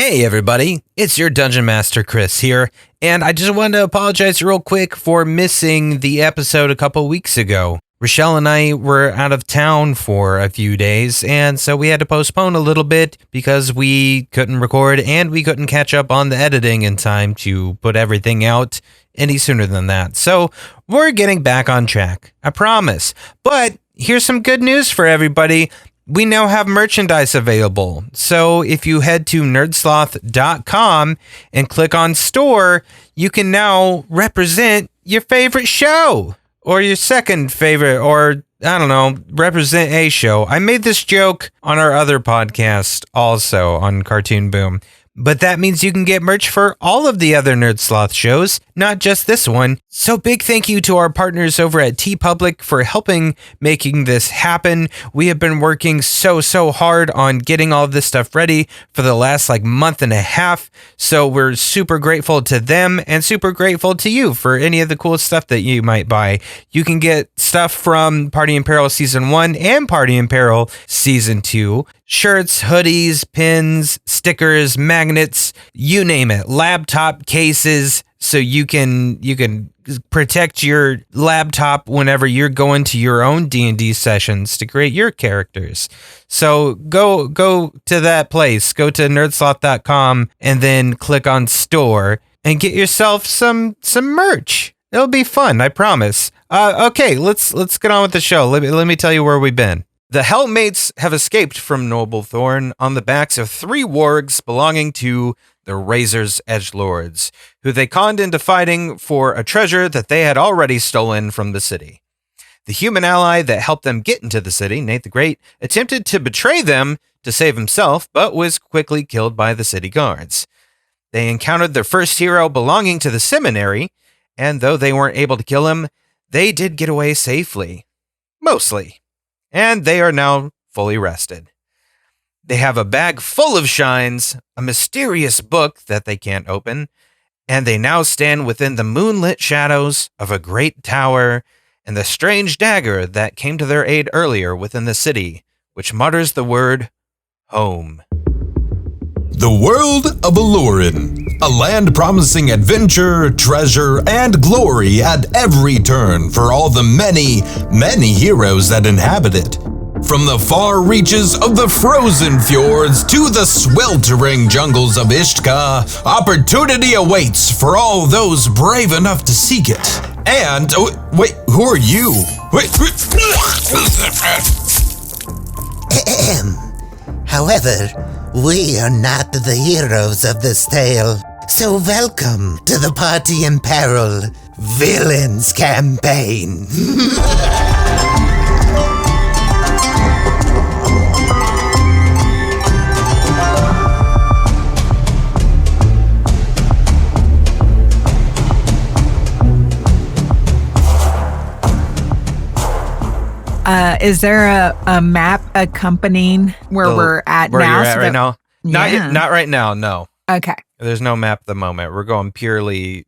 Hey everybody, it's your Dungeon Master Chris here, and I just wanted to apologize real quick for missing the episode a couple weeks ago. Rochelle and I were out of town for a few days, and so we had to postpone a little bit because we couldn't record and we couldn't catch up on the editing in time to put everything out any sooner than that. So we're getting back on track, I promise. But here's some good news for everybody. We now have merchandise available. So if you head to NerdSloth.com and click on store, you can now represent your favorite show or your second favorite, or I don't know, represent a show. I made this joke on our other podcast also on Cartoon Boom. But that means you can get merch for all of the other NerdSloth shows, not just this one. So big thank you to our partners over at RadioPublic for helping making this happen. We have been working so hard on getting all of this stuff ready for the last month and a half. So we're super grateful to them and super grateful to you for any of the cool stuff that you might buy. You can get stuff from Party in Peril Season 1 and Party in Peril Season 2. Shirts, hoodies, pins, stickers, magnets, you name it. Laptop cases, so you can protect your laptop whenever you're going to your own D&D sessions to create your characters. So go to that place. Go to nerdsloth.com and then click on store and get yourself some merch. It'll be fun, I promise. Okay, let's get on with the show. Let me tell you where we've been. The Hellmates have escaped from Noblethorne on the backs of 3 wargs belonging to the Razor's Edgelords, who they conned into fighting for a treasure that they had already stolen from the city. The human ally that helped them get into the city, Nate the Great, attempted to betray them to save himself, but was quickly killed by the city guards. They encountered their first hero belonging to the seminary, and though they weren't able to kill him, they did get away safely. Mostly. And they are now fully rested. They have a bag full of shines, a mysterious book that they can't open, and they now stand within the moonlit shadows of a great tower and the strange dagger that came to their aid earlier within the city, which mutters the word home. The world of Allurin, a land promising adventure, treasure, and glory at every turn for all the many, many heroes that inhabit it. From the far reaches of the frozen fjords to the sweltering jungles of Ishtka, opportunity awaits for all those brave enough to seek it. And, wait, who are you? However, we are not the heroes of this tale, so welcome to the Party in Peril Villains Campaign. Is there a map accompanying where we're at where now? You're at right now? Yeah. Not right now, no. Okay. There's no map at the moment. We're going purely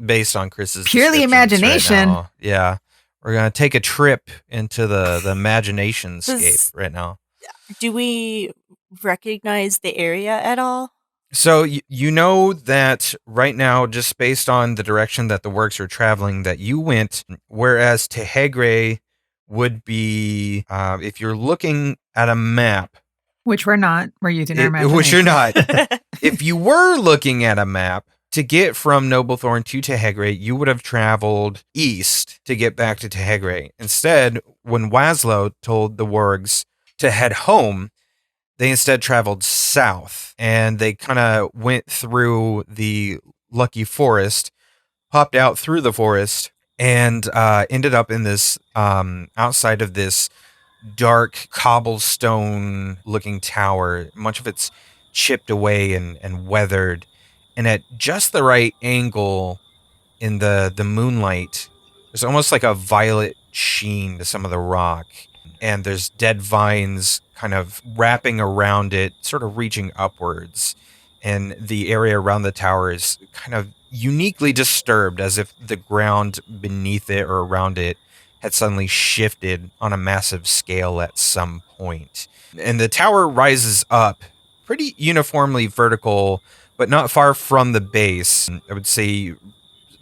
based on Chris's Purely imagination. Right, yeah. We're going to take a trip into the imagination scape right now. Do we recognize the area at all? So you know that right now, just based on the direction that the works are traveling, that you went, whereas Tehegre would be, if you're looking at a map. Which we're not. We're using our imagination. Which you're not. If you were looking at a map, to get from Noblethorne to Tehegre, you would have traveled east to get back to Tehegre. Instead, when Wazlow told the wargs to head home, they instead traveled south. And they kind of went through the Lucky Forest, hopped out through the forest, and ended up in this, outside of this dark cobblestone looking tower. Much of it's chipped away and weathered. And at just the right angle in the moonlight, there's almost like a violet sheen to some of the rock. And there's dead vines kind of wrapping around it, sort of reaching upwards. And the area around the tower is kind of uniquely disturbed, as if the ground beneath it or around it had suddenly shifted on a massive scale at some point. And the tower rises up pretty uniformly vertical, but not far from the base. I would say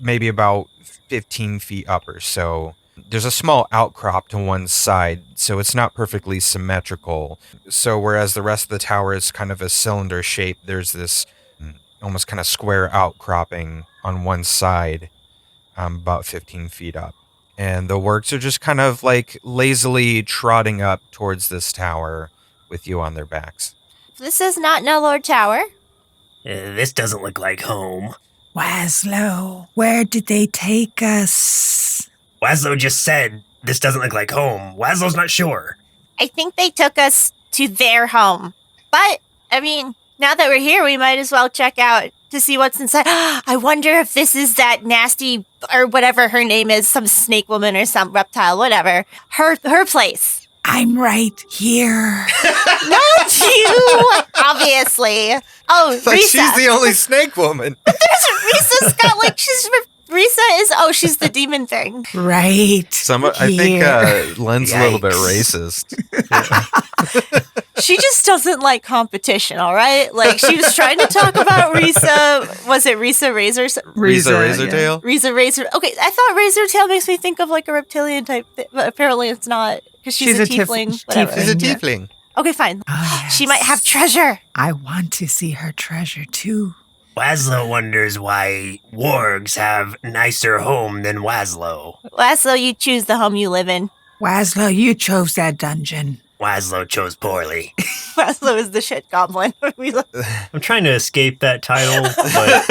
maybe about 15 feet up or so. There's a small outcrop to one side, so it's not perfectly symmetrical. So whereas the rest of the tower is kind of a cylinder shape, there's this almost kind of square outcropping on one side, about 15 feet up. And the works are just kind of like lazily trotting up towards this tower with you on their backs. This is not Noblethorne Tower. This doesn't look like home. Wazlow, where did they take us? Wazlow just said this doesn't look like home. Wazlow's not sure. I think they took us to their home. But, I mean, now that we're here, we might as well check out to see what's inside. I wonder if this is that nasty, or whatever her name is, some snake woman or some reptile, whatever. Her place. I'm right here. Not you, obviously. Oh, It's like Risa. she's the only snake woman. Risa's got she's the demon thing. Right. I think Len's a little bit racist. She just doesn't like competition, all right? Like, she was trying to talk about Risa. Was it Risa Razor? Risa Razortail? Risa Razor. Okay, I thought Razortail makes me think of like a reptilian type thing, but apparently it's not, because she's a tiefling. Whatever. She's a tiefling. Okay, fine. Oh, yes. She might have treasure. I want to see her treasure too. Wazlow wonders why wargs have nicer home than Wazlow. Laszlo, you choose the home you live in. Wazlow, you chose that dungeon. Wazlow chose poorly. Laszlo is the shit goblin. I'm trying to escape that title, but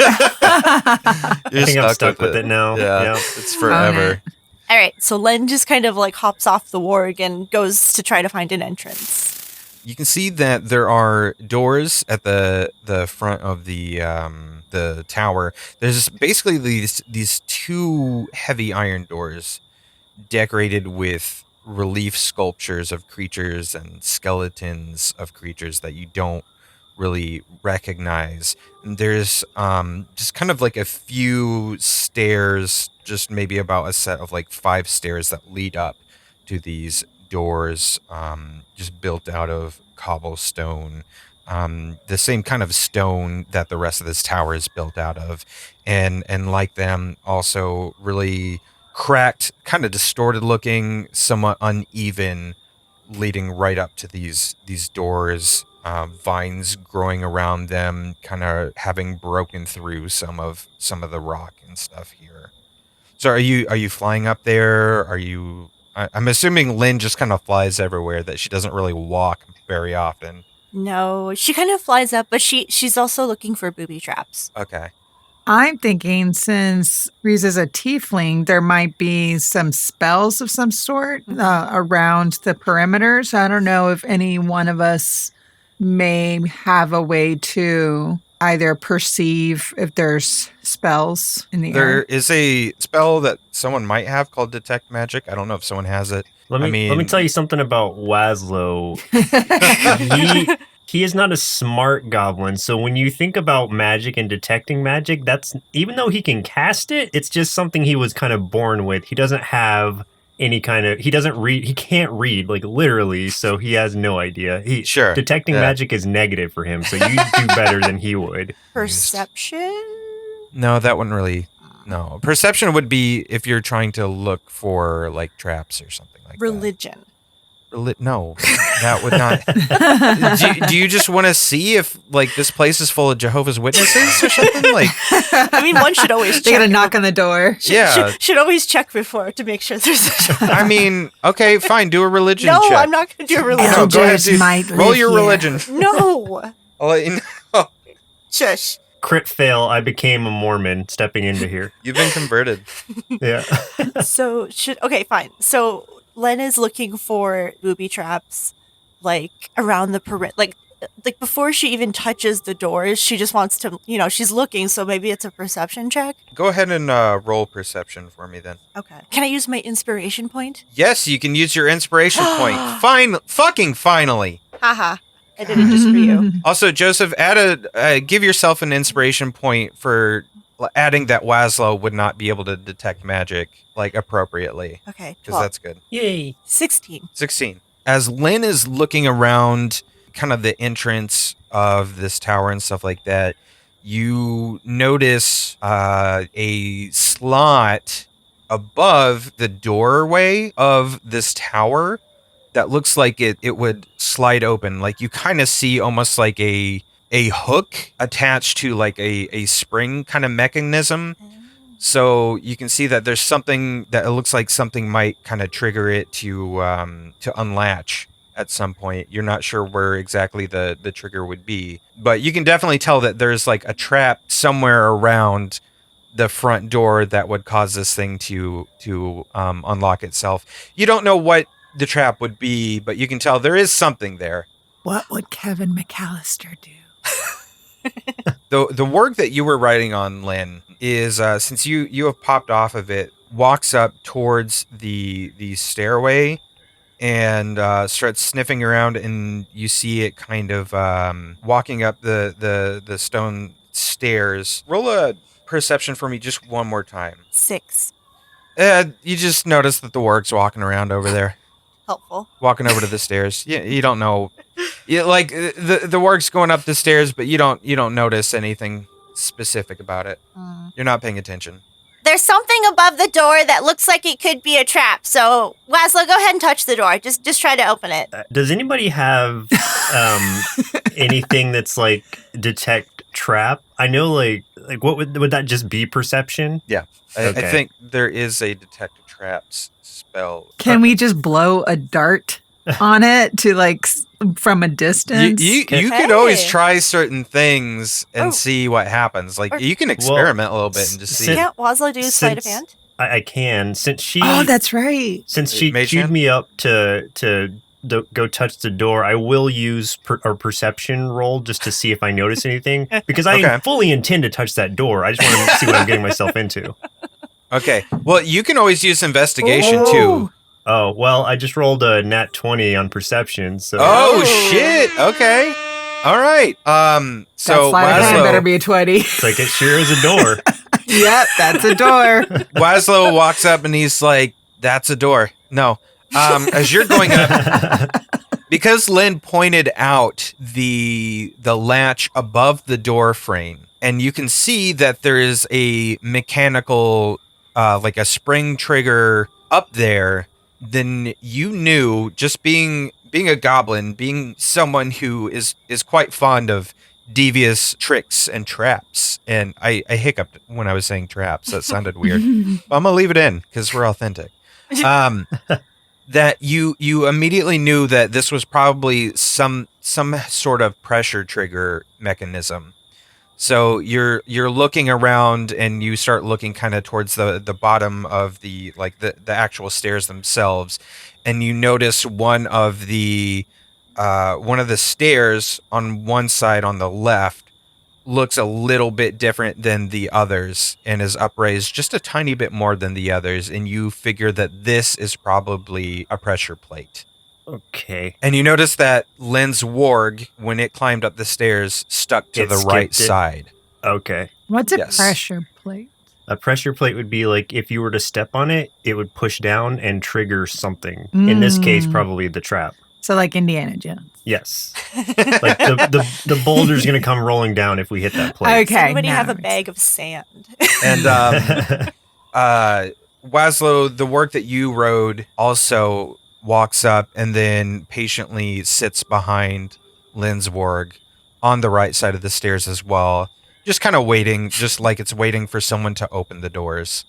I think I'm stuck with it now. Yeah, it's forever. All right, so Len just kind of like hops off the warg and goes to try to find an entrance. You can see that there are doors at the front of the tower. There's basically these two heavy iron doors decorated with relief sculptures of creatures and skeletons of creatures that you don't really recognize. And there's just kind of like a few stairs, just maybe about a set of like 5 stairs that lead up to these doors, just built out of cobblestone, the same kind of stone that the rest of this tower is built out of, and like them, also really cracked, kind of distorted looking, somewhat uneven, leading right up to these doors, vines growing around them, kind of having broken through some of the rock and stuff here. So are you flying up there? Are you? I'm assuming Lynn just kind of flies everywhere, that she doesn't really walk very often. No, she kind of flies up, but she's also looking for booby traps. Okay. I'm thinking since Riza's a tiefling, there might be some spells of some sort around the perimeters. I don't know if any one of us may have a way to either perceive if there's spells in the air. There is a spell that someone might have called Detect Magic. I don't know if someone has it. Let me tell you something about Wazlow. He is not a smart goblin, so when you think about magic and detecting magic, that's, even though he can cast it, it's just something he was kind of born with. He doesn't have any kind of, he can't read, like literally, so he has no idea. Detecting magic is negative for him, so you do better than he would. Perception? No, that wouldn't really, no. Perception would be if you're trying to look for like traps or something like Religion. No, that would not. Do you just want to see if like this place is full of Jehovah's Witnesses or something? Like, I mean, one should always check. They gotta knock on the door. Should always check before to make sure there's a I mean, okay, fine, do a religion check. No, I'm not going to do a religion No, go ahead, might roll your live religion. No. I'll let you know. Shush. Crit fail, I became a Mormon stepping into here. You've been converted. Yeah. Okay, fine. So Len is looking for booby traps, like around the perimeter, like before she even touches the doors. She just wants to, she's looking. So maybe it's a perception check. Go ahead and roll perception for me then. Okay. Can I use my inspiration point? Yes, you can use your inspiration point. Finally. Haha. I did it just for you. Also, Joseph, give yourself an inspiration point for adding that Wazlow would not be able to detect magic like appropriately. Okay. Because that's good. Yay. 16. As Lynn is looking around kind of the entrance of this tower and stuff like that, you notice a slot above the doorway of this tower that looks like it would slide open. Like you kind of see almost like a hook attached to like a spring kind of mechanism. So you can see that there's something that it looks like something might kind of trigger it to unlatch at some point. You're not sure where exactly the trigger would be, but you can definitely tell that there's like a trap somewhere around the front door that would cause this thing to unlock itself. You don't know what the trap would be, but you can tell there is something there. What would Kevin McAllister do? The work that you were writing on, Lynn, is since you have popped off of it, walks up towards the stairway and starts sniffing around, and you see it kind of walking up the stone stairs. Roll a perception for me just one more time. 6. You just notice that the work's walking around over there. Helpful. Walking over to the stairs. You don't know. Like the work's going up the stairs, but you don't notice anything specific about it. You're not paying attention. There's something above the door that looks like it could be a trap. So, Laszlo, go ahead and touch the door. Just try to open it. Does anybody have anything that's like detect trap? I know like what would that just be perception? Yeah. Okay. I think there is a detect traps spell. Can we just blow a dart on it to like from a distance? You could always try certain things and see what happens. Like you can experiment a little bit and just see. Can't Laszlo do sleight of hand? I can. Since she Oh, that's right. Since she queued me up to go touch the door, I will use a perception roll just to see if I notice anything. Because I fully intend to touch that door. I just want to see what I'm getting myself into. Okay. Well, you can always use investigation too. Oh, well, I just rolled a nat 20 on perception, so... Oh, shit! Okay. All right. So Laszlo better be a 20. It's like, it sure is a door. Yep, that's a door. Laszlo walks up and he's like, that's a door. No. As you're going up... Because Lynn pointed out the latch above the door frame, and you can see that there is a mechanical, like a spring trigger up there, then you knew, just being a goblin, being someone who is quite fond of devious tricks and traps, and I hiccuped when I was saying traps. That sounded weird. I'm gonna leave it in because we're authentic. That you immediately knew that this was probably some sort of pressure trigger mechanism. So you're looking around and you start looking kind of towards the bottom of the actual stairs themselves, and you notice one of the stairs on one side on the left looks a little bit different than the others and is upraised just a tiny bit more than the others, and you figure that this is probably a pressure plate. Okay. And you notice that Lynn's warg, when it climbed up the stairs, stuck to the right side. Okay. What's a pressure plate? A pressure plate would be like if you were to step on it, it would push down and trigger something. In this case, probably the trap. So like Indiana Jones. Yes. Like the boulder's going to come rolling down if we hit that plate. Okay. Somebody have a bag of sand. And Laszlo, the work that you rode also walks up and then patiently sits behind Lynn's warg on the right side of the stairs as well. Just kind of waiting, just like it's waiting for someone to open the doors.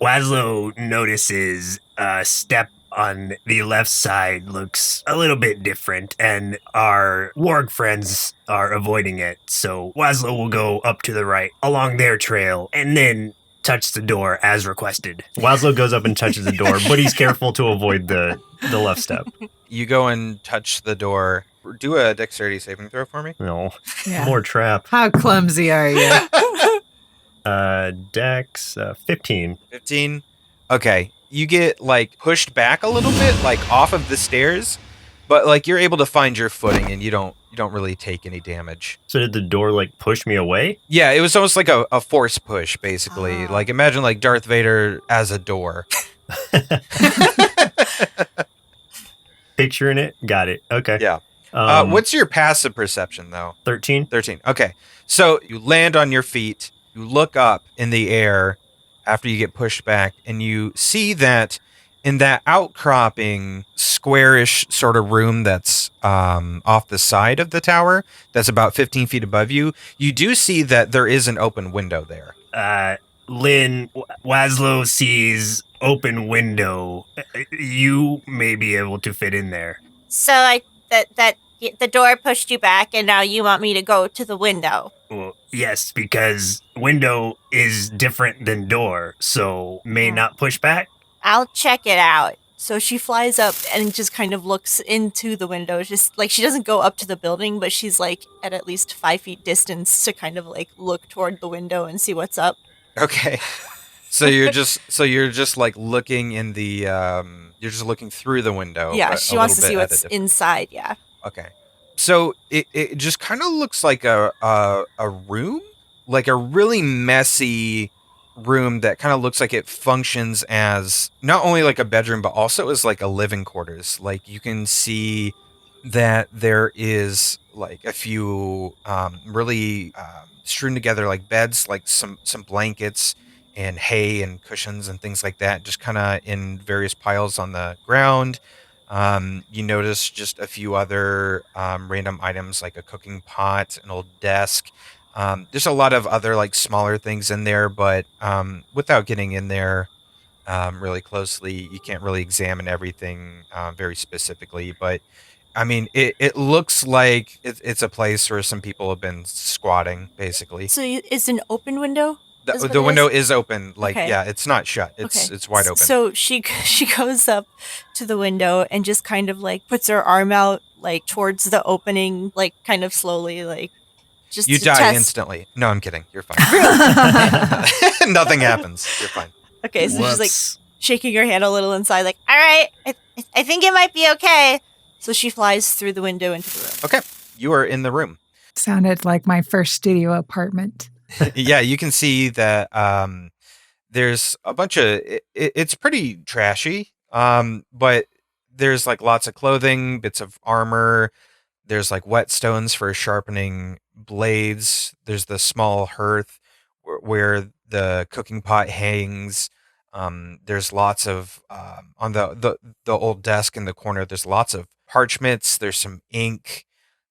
Laszlo notices a step on the left side looks a little bit different, and our warg friends are avoiding it. So Laszlo will go up to the right along their trail and then touch the door as requested. Laszlo goes up and touches the door, but he's careful to avoid the left step. You go and touch the door. Do a dexterity saving throw for me. No. Yeah. More trap. How clumsy are you? Dex 15. 15. Okay. You get like pushed back a little bit, like off of the stairs, but like you're able to find your footing and you don't really take any damage. So did the door like push me away? Yeah, it was almost like a force push, basically. Like imagine like Darth Vader as a door. Picturing it. Got it. Okay. Yeah. What's your passive perception, though? 13. 13. Okay. So you land on your feet, you look up in the air after you get pushed back, and you see that in that outcropping, squarish sort of room that's off the side of the tower, that's about 15 feet above you, you do see that there is an open window there. Lynn, Wazlow sees open window. You may be able to fit in there. So the door pushed you back, and now you want me to go to the window. Well, yes, because window is different than door, so may not push back. I'll check it out. So she flies up and just kind of looks into the window. Just like she doesn't go up to the building, but she's like at least 5 feet distance to kind of like look toward the window and see what's up. Okay. So you're just like looking in the you're just looking through the window. Yeah, she wants to see what's inside, yeah. Okay. So it just kind of looks like a room, like a really messy room that kind of looks like it functions as not only like a bedroom but also as like a living quarters. Like you can see that there is like a few really strewn together like beds, like some blankets and hay and cushions and things like that, just kind of in various piles on the ground. You notice just a few other random items like a cooking pot, an old desk. There's a lot of other like smaller things in there, but without getting in there really closely, you can't really examine everything very specifically. But I mean, it looks like it's a place where some people have been squatting, basically. So it's an open window? The window is open. Like, okay. Yeah, it's not shut. It's wide open. So she goes up to the window and just kind of like puts her arm out like towards the opening, like kind of slowly, like just you to die test. Instantly. No, I'm kidding. You're fine. Nothing happens. You're fine. Okay, so she's like shaking her hand a little inside, like, all right, I think it might be okay. So she flies through the window into the room. Okay, you are in the room. Sounded like my first studio apartment. Yeah, you can see that there's a bunch of it's pretty trashy, but there's like lots of clothing, bits of armor. There's like whetstones for sharpening blades. There's the small hearth where the cooking pot hangs. There's lots of on the old desk in the corner. There's lots of parchments. There's some ink.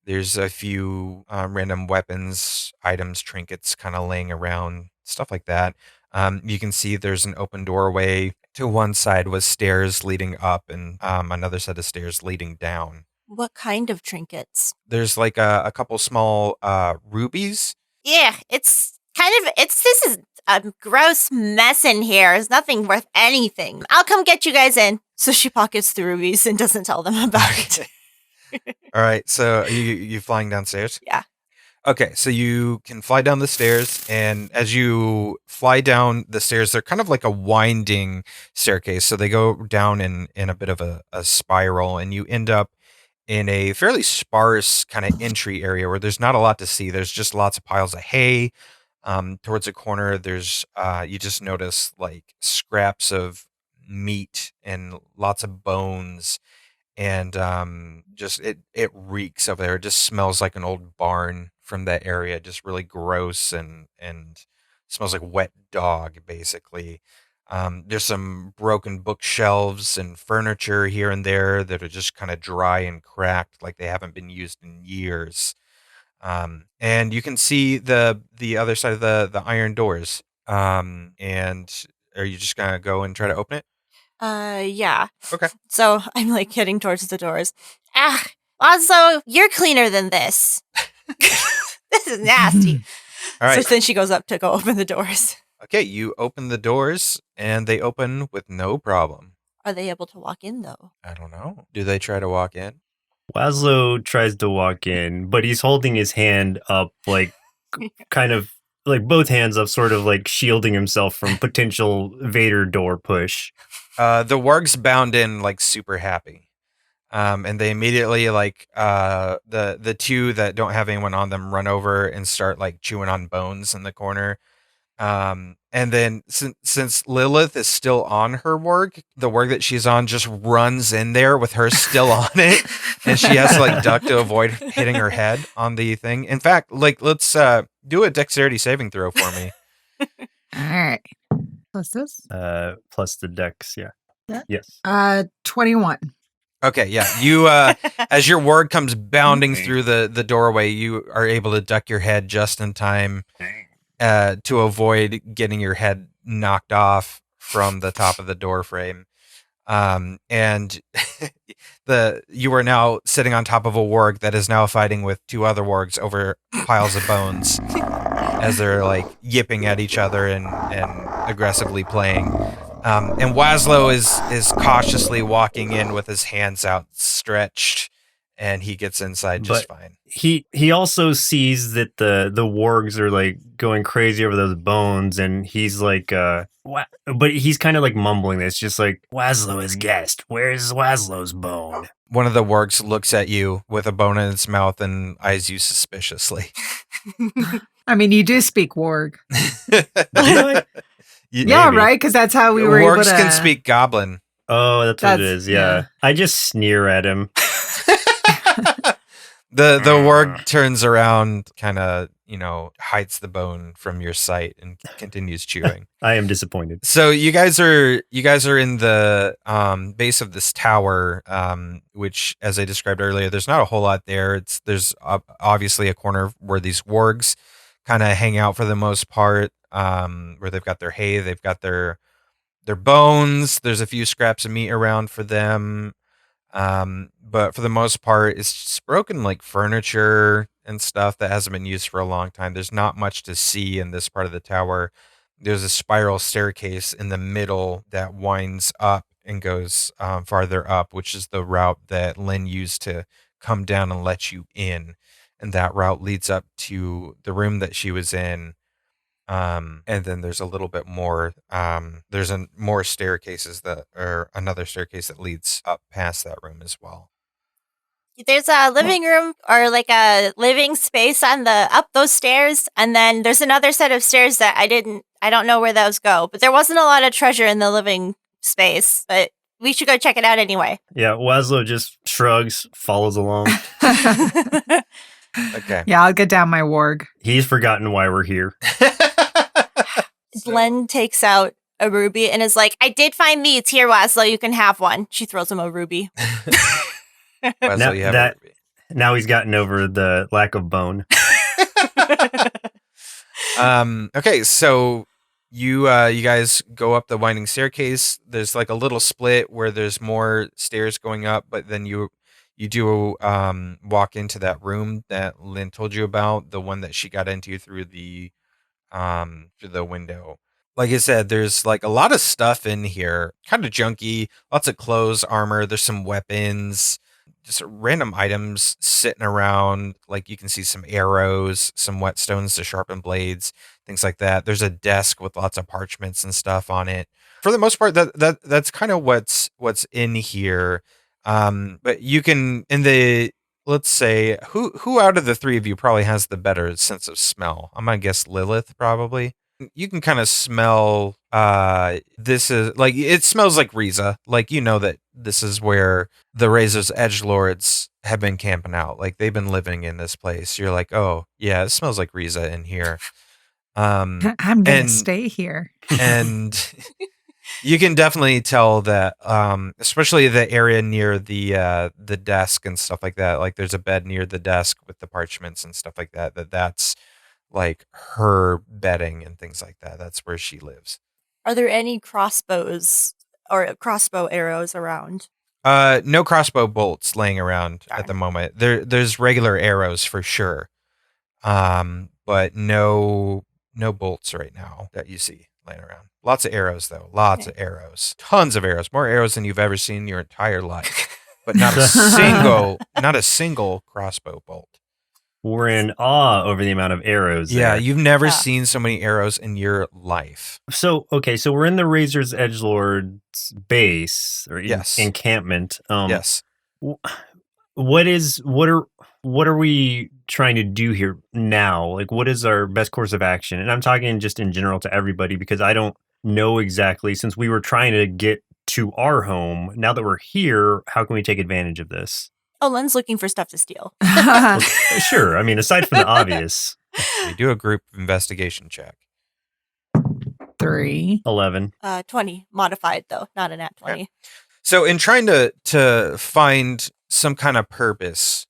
There's a few random weapons, items, trinkets kind of laying around, stuff like that. You can see there's an open doorway. To one side was stairs leading up and another set of stairs leading down. What kind of trinkets? There's like a couple small rubies. Yeah, this is a gross mess in here. There's nothing worth anything. I'll come get you guys in. So she pockets the rubies and doesn't tell them about it. All right, so are you flying downstairs? Yeah. Okay, so you can fly down the stairs, and as you fly down the stairs, they're kind of like a winding staircase, so they go down in a bit of a spiral, and you end up in a fairly sparse kind of entry area where there's not a lot to see. There's just lots of piles of hay. Towards the corner, there's you just notice like scraps of meat and lots of bones. And just it reeks over there. It just smells like an old barn from that area. Just really gross and smells like wet dog, basically. There's some broken bookshelves and furniture here and there that are just kind of dry and cracked, like they haven't been used in years. And you can see the other side of the iron doors. And are you just gonna go and try to open it? Yeah. Okay. So I'm like heading towards the doors. Also, you're cleaner than this. This is nasty. All right. So then she goes up to go open the doors. Okay, you open the doors, and they open with no problem. Are they able to walk in, though? I don't know. Do they try to walk in? Wazlow tries to walk in, but he's holding his hand up, like, kind of, like, both hands up, sort of, like, shielding himself from potential Vader door push. The wargs bound in, like, super happy. And they immediately, like, the two that don't have anyone on them run over and start, like, chewing on bones in the corner. And then since Lilith is still on her warg, the warg that she's on just runs in there with her still on it, and she has to like duck to avoid hitting her head on the thing. In fact, like let's do a dexterity saving throw for me. All right. Plus this? Plus the dex, yeah. Yes. 21. Okay, yeah. You as your warg comes bounding through the doorway, you are able to duck your head just in time to avoid getting your head knocked off from the top of the door frame. And you are now sitting on top of a warg that is now fighting with two other wargs over piles of bones as they're like yipping at each other and aggressively playing. And Wazlow is cautiously walking in with his hands outstretched, and he gets inside just fine. He also sees that the wargs are like going crazy over those bones, and he's like, but he's kind of like mumbling this, just like, Wazlow is guest. Where's Waslow's bone? One of the wargs looks at you with a bone in its mouth and eyes you suspiciously. I mean, you do speak warg. Yeah, maybe. Right? Because that's how we were able to... Wargs can speak goblin. Oh, that's what it is, yeah. I just sneer at him. The warg turns around, kind of, hides the bone from your sight and continues chewing. I am disappointed. So you guys are in the base of this tower, which, as I described earlier, there's not a whole lot there. There's obviously a corner where these wargs kind of hang out for the most part, where they've got their hay, they've got their bones. There's a few scraps of meat around for them. But for the most part, it's just broken like furniture and stuff that hasn't been used for a long time. There's not much to see in this part of the tower. There's a spiral staircase in the middle that winds up and goes farther up, which is the route that Lynn used to come down and let you in. And that route leads up to the room that she was in. And then there's a little bit more, there's more staircases or another staircase that leads up past that room as well. There's a living room or like a living space on up those stairs. And then there's another set of stairs that I don't know where those go, but there wasn't a lot of treasure in the living space, but we should go check it out anyway. Yeah. Wazlow just shrugs, follows along. Okay. Yeah, I'll get down my warg. He's forgotten why we're here. Len takes out a ruby and is like, I did find meats here, Wazlow. You can have one. She throws him a ruby. Wazlow, you have a ruby. Now he's gotten over the lack of bone. Okay, so you guys go up the winding staircase. There's like a little split where there's more stairs going up, but then you do walk into that room that Lynn told you about, the one that she got into through the window. Like I said, there's like a lot of stuff in here, kind of junky, lots of clothes, armor, there's some weapons, just random items sitting around. Like you can see some arrows, some whetstones to sharpen blades, things like that. There's a desk with lots of parchments and stuff on it. For the most part, that's kind of what's in here. But you can, let's say, who out of the three of you probably has the better sense of smell? I'm gonna guess Lilith, probably. You can kind of smell, this is, like, it smells like Riza. Like, you know that this is where the Razor's Edgelords have been camping out. Like, they've been living in this place. You're like, oh, yeah, it smells like Riza in here. I'm gonna stay here. And... you can definitely tell that, especially the area near the desk and stuff like that. Like there's a bed near the desk with the parchments and stuff like that. That's like her bedding and things like that. That's where she lives. Are there any crossbows or crossbow arrows around? No crossbow bolts laying around at the moment. There's regular arrows for sure, but no bolts right now that you see laying around. Lots of arrows, though. Lots of arrows. Tons of arrows. More arrows than you've ever seen in your entire life. But not a single crossbow bolt. We're in awe over the amount of arrows. Yeah, there. you've never seen so many arrows in your life. So we're in the Razor's Edgelord's base or encampment. Yes. What what are we trying to do here now? Like, what is our best course of action? And I'm talking just in general to everybody because I don't know exactly, since we were trying to get to our home. Now that we're here, how can we take advantage of this? Oh, Len's looking for stuff to steal. Well, sure. I mean, aside from the obvious. We do a group investigation check. 3. 11. 20. Modified, though. Not a nat 20. Okay. So in trying to find some kind of purpose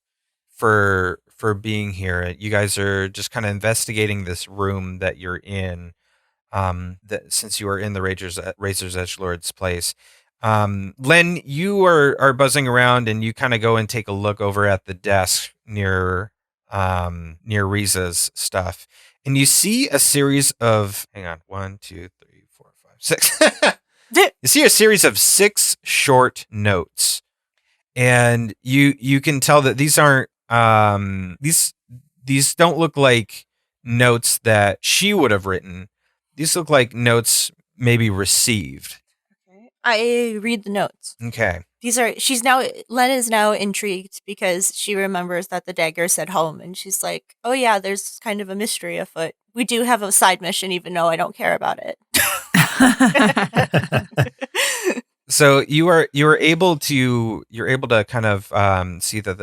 for being here, you guys are just kind of investigating this room that you're in. That since you are in the Razor's Edgelords place, Len, you are buzzing around and you kind of go and take a look over at the desk near Riza's stuff, and you see a series of 1, 2, 3, 4, 5, 6. You see a series of 6 short notes, and you can tell that these aren't these don't look like notes that she would have written. These look like notes maybe received. Okay. I read the notes. Okay. Len is now intrigued because she remembers that the dagger said home, and she's like, oh yeah, there's kind of a mystery afoot. We do have a side mission, even though I don't care about it. So you're able to kind of see that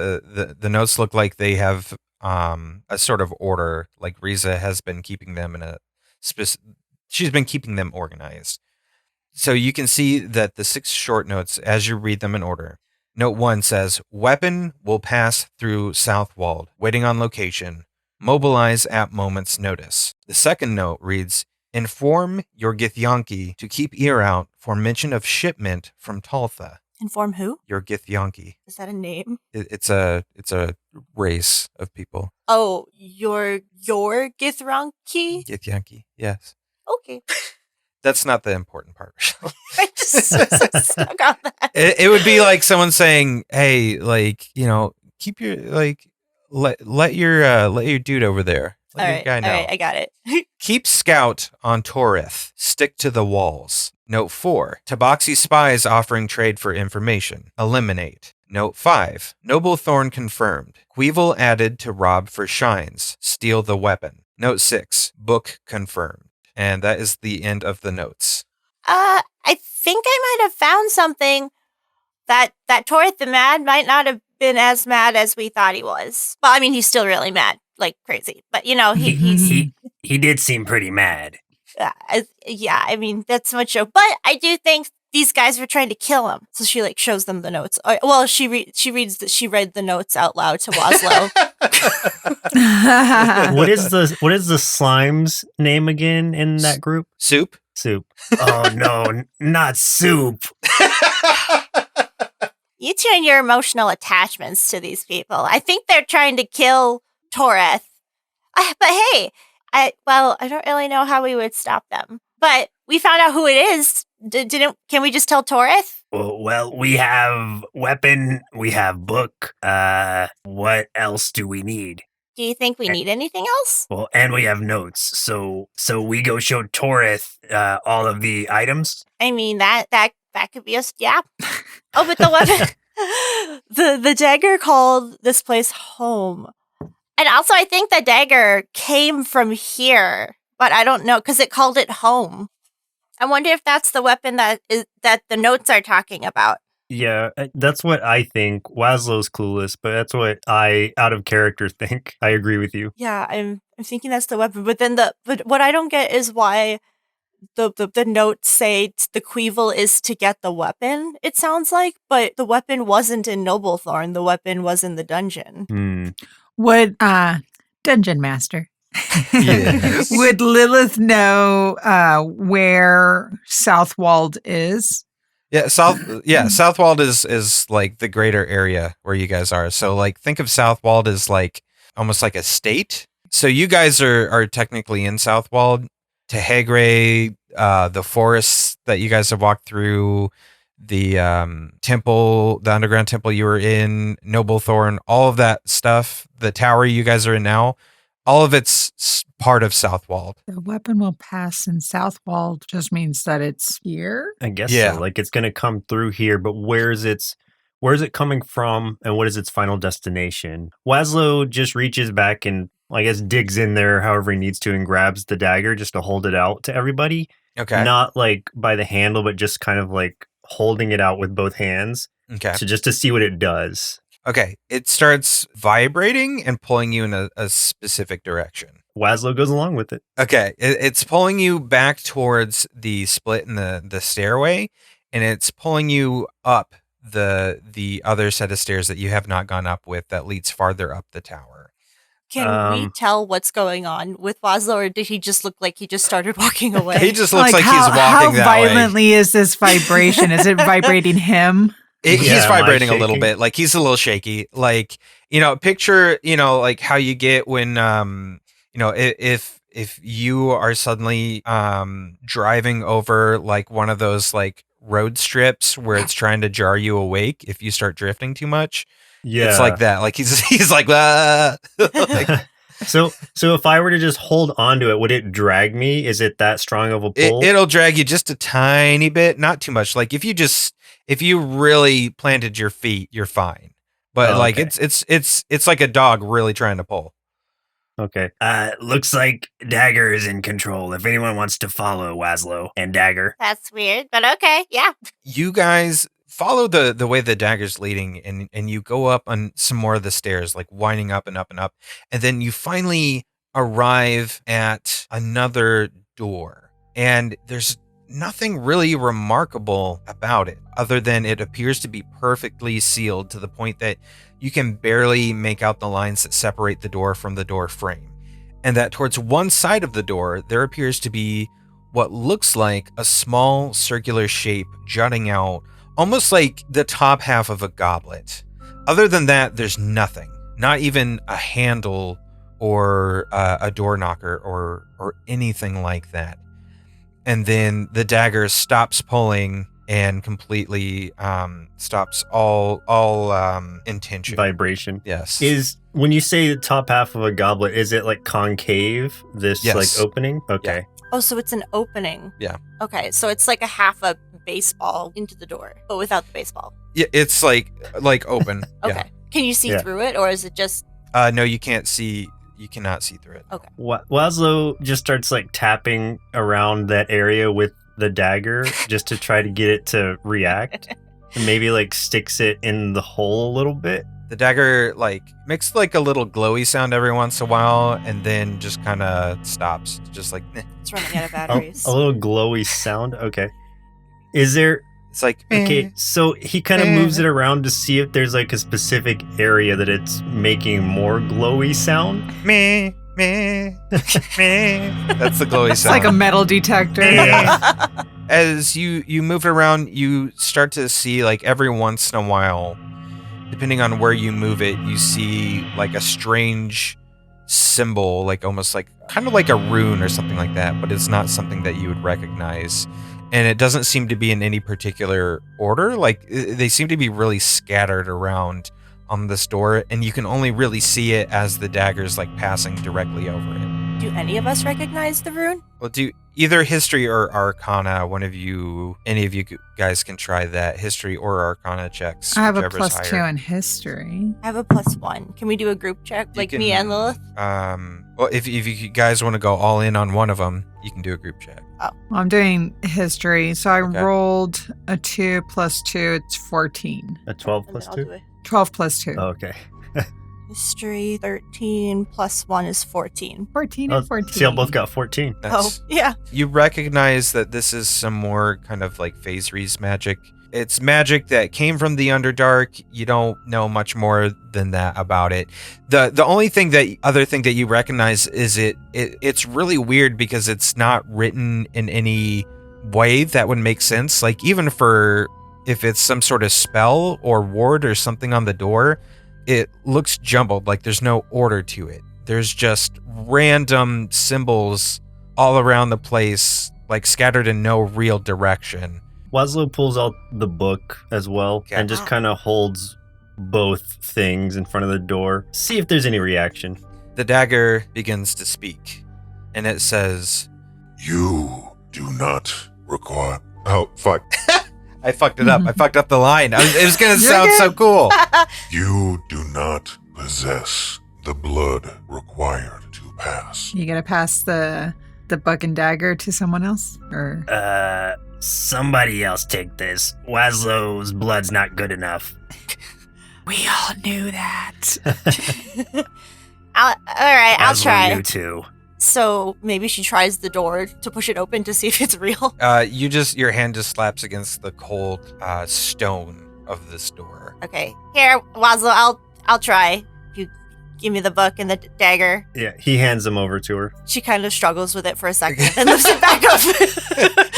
the notes look like they have a sort of order, like Riza has been keeping them in a she's been keeping them organized. So you can see that the 6 short notes, as you read them in order. Note 1 says, weapon will pass through Southwald, waiting on location. Mobilize at moment's notice. The second note reads, inform your Githyanki to keep ear out for mention of shipment from Taltha. Inform who? Your Githyanki. Is that a name? It's a race of people. Oh, your Githyanki? Githyanki, yes. Okay. That's not the important part. I just was stuck on that. It would be like someone saying, "Hey, like, keep your let your dude over there. Let your guy know." All right, I got it. Keep scout on Torith. Stick to the walls. Note 4. Tabaxi spies offering trade for information. Eliminate. Note 5. Noblethorne confirmed. Queevil added to rob for shines. Steal the weapon. Note 6. Book confirmed. And that is the end of the notes. I think I might have found something that Torith the Mad might not have been as mad as we thought he was. Well, I mean, he's still really mad, like crazy. But, he did seem pretty mad. Yeah, I mean, that's much joke. But I do think these guys were trying to kill him. So she, shows them the notes. Well, she read the notes out loud to Waslow. What is the slime's name again in that group? Soup. Oh no, not Soup. You two and your emotional attachments to these people. I think they're trying to kill Torith. But hey, I don't really know how we would stop them. But we found out who it is. Can we just tell Torith? Well, we have weapon, we have book. What else do we need? Do you think we need anything else? Well, and we have notes. So we go show Torith all of the items. I mean that could be us. Yeah. Oh, but the weapon, the dagger called this place home, and also I think the dagger came from here, but I don't know because it called it home. I wonder if that's the weapon that the notes are talking about. Yeah, that's what I think. Waslow's clueless, but that's what I, out of character, think. I agree with you. Yeah, I'm thinking that's the weapon. But then but what I don't get is why the notes say the Queevil is to get the weapon. It sounds like, but the weapon wasn't in Noblethorne. The weapon was in the dungeon. Would Dungeon Master? Yes. Would Lilith know where Southwald is? Yeah, Southwald is like the greater area where you guys are. So think of Southwald as almost like a state. So you guys are technically in Southwald. Tehegre, the forests that you guys have walked through, the temple, the underground temple you were in, Noblethorne, all of that stuff, the tower you guys are in now, all of it's part of Southwald. The weapon will pass in Southwald just means that it's here? I guess so. It's going to come through here, but where's its Where's it coming from, and what is its final destination? Wazlow just reaches back and, I guess, digs in there however he needs to and grabs the dagger just to hold it out to everybody. Okay. Not like by the handle, but just kind of like holding it out with both hands. Okay. So just to see what it does. Okay. It starts vibrating and pulling you in a specific direction. Wazlow goes along with it. Okay. It's pulling you back towards the split in the stairway, and it's pulling you up the other set of stairs that you have not gone up with that leads farther up the tower. Can we tell what's going on with Wazlow, or did he just look like he just started walking away? He just looks like he's walking how that violently is this vibration? Is it vibrating him? He's vibrating a little shaking? bit. Like, he's a little shaky. Like, picture, like how you get when, if you are suddenly driving over like one of those like road strips where it's trying to jar you awake if you start drifting too much. Yeah. It's like that. Like he's like, ah. Like, So if I were to just hold onto it, would it drag me? Is it that strong of a pull? it'll drag you just a tiny bit, not too much. Like if you really planted your feet, you're fine. But like it's like a dog really trying to pull. Okay. Looks like Dagger is in control. If anyone wants to follow Wazlow and Dagger. That's weird, but okay, yeah. You guys follow the way the dagger's leading, and you go up on some more of the stairs, like winding up and up and up. And then you finally arrive at another door. And there's nothing really remarkable about it, other than it appears to be perfectly sealed to the point that you can barely make out the lines that separate the door from the door frame. And that towards one side of the door, there appears to be what looks like a small circular shape jutting out, almost like the top half of a goblet. Other than that, there's nothing. Not even a handle or a door knocker or anything like that. And then the dagger stops pulling and completely stops all intention. Vibration. Yes. Is when you say the top half of a goblet, is it like concave? This Yes. like opening? Okay. Oh, so it's an opening. Yeah. Okay, so it's like a half a baseball into the door, but without the baseball. Yeah, it's like open. Okay. Can you see Yeah. through it, or is it just... No, you can't see. You cannot see through it. Okay. Wazlow just starts like tapping around that area with the dagger just to try to get it to react. And maybe like sticks it in the hole a little bit. The dagger like makes like a little glowy sound every once in a while, and then just kind of stops. Just like It's running out of batteries. A little glowy sound. Okay. Is there... it's like Okay, so he kind of moves it around to see if there's like a specific area that it's making more glowy sound. meh meh meh. That's the glowy It's sound. like a metal detector. As you move it around, you start to see like every once in a while, depending on where you move it, you see like a strange symbol, like almost like kind of like a rune or something like that, but it's not something that you would recognize. And it doesn't seem to be in any particular order. Like they seem to be really scattered around on this door, and you can only really see it as the dagger's like passing directly over it. Do any of us recognize the rune? Well, do either history or arcana. Any of you guys can try that history or arcana checks. I have a whichever's +2 higher. in history. I have a +1. Can we do a group check, You like can- me and Lilith? Well, if you guys want to go all in on one of them, you can do a group check. Well, I'm doing history, so I Okay. rolled a 2 + 2. It's 14. A 12 And plus then I'll 2? do it. 12 + 2. Oh, okay. History 13 + 1 is 14. 14 Oh, and 14. see, y'all both got 14. Oh, That's, yeah. You recognize that this is some more kind of like phase Reese magic. It's magic that came from the Underdark. You don't know much more than that about it. The only other thing that you recognize is it's really weird because it's not written in any way that would make sense. Like even for if it's some sort of spell or ward or something on the door, it looks jumbled. Like there's no order to it. There's just random symbols all around the place, like scattered in no real direction. Wazlow pulls out the book as well Okay. and just kind of holds both things in front of the door. See if there's any reaction. The dagger begins to speak, and it says, You do not require. Oh, fuck. I fucked it up. I fucked up the line. It was going to sound so cool. You do not possess the blood required to pass. You gotta pass the book and dagger to someone else? Or Somebody else take this. Waslow's blood's not good enough. we all knew that. All right, I'll try. You too. So maybe she tries the door to push it open to see if it's real. Your hand just slaps against the cold stone of this door. Okay, here, Waslow, I'll try. You give me the book and the dagger. Yeah, he hands them over to her. She kind of struggles with it for a second, then lifts it back up.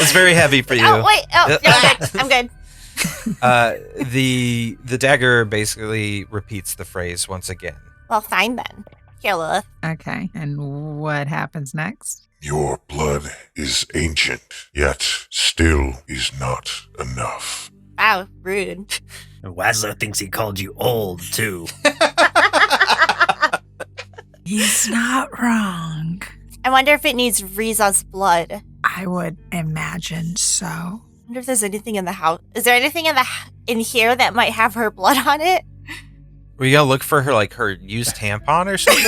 It's very heavy for you. Oh wait, no, I'm good. The dagger basically repeats the phrase once again. Well, fine then. Here, Lilith. Okay, and what happens next? Your blood is ancient, yet still is not enough. Wow, rude. And Waslow thinks he called you old, too. He's not wrong. I wonder if it needs Riza's blood. I would imagine so. I wonder if there's anything in the house. Is there anything in here that might have her blood on it? Were you gonna look for her used tampon or something?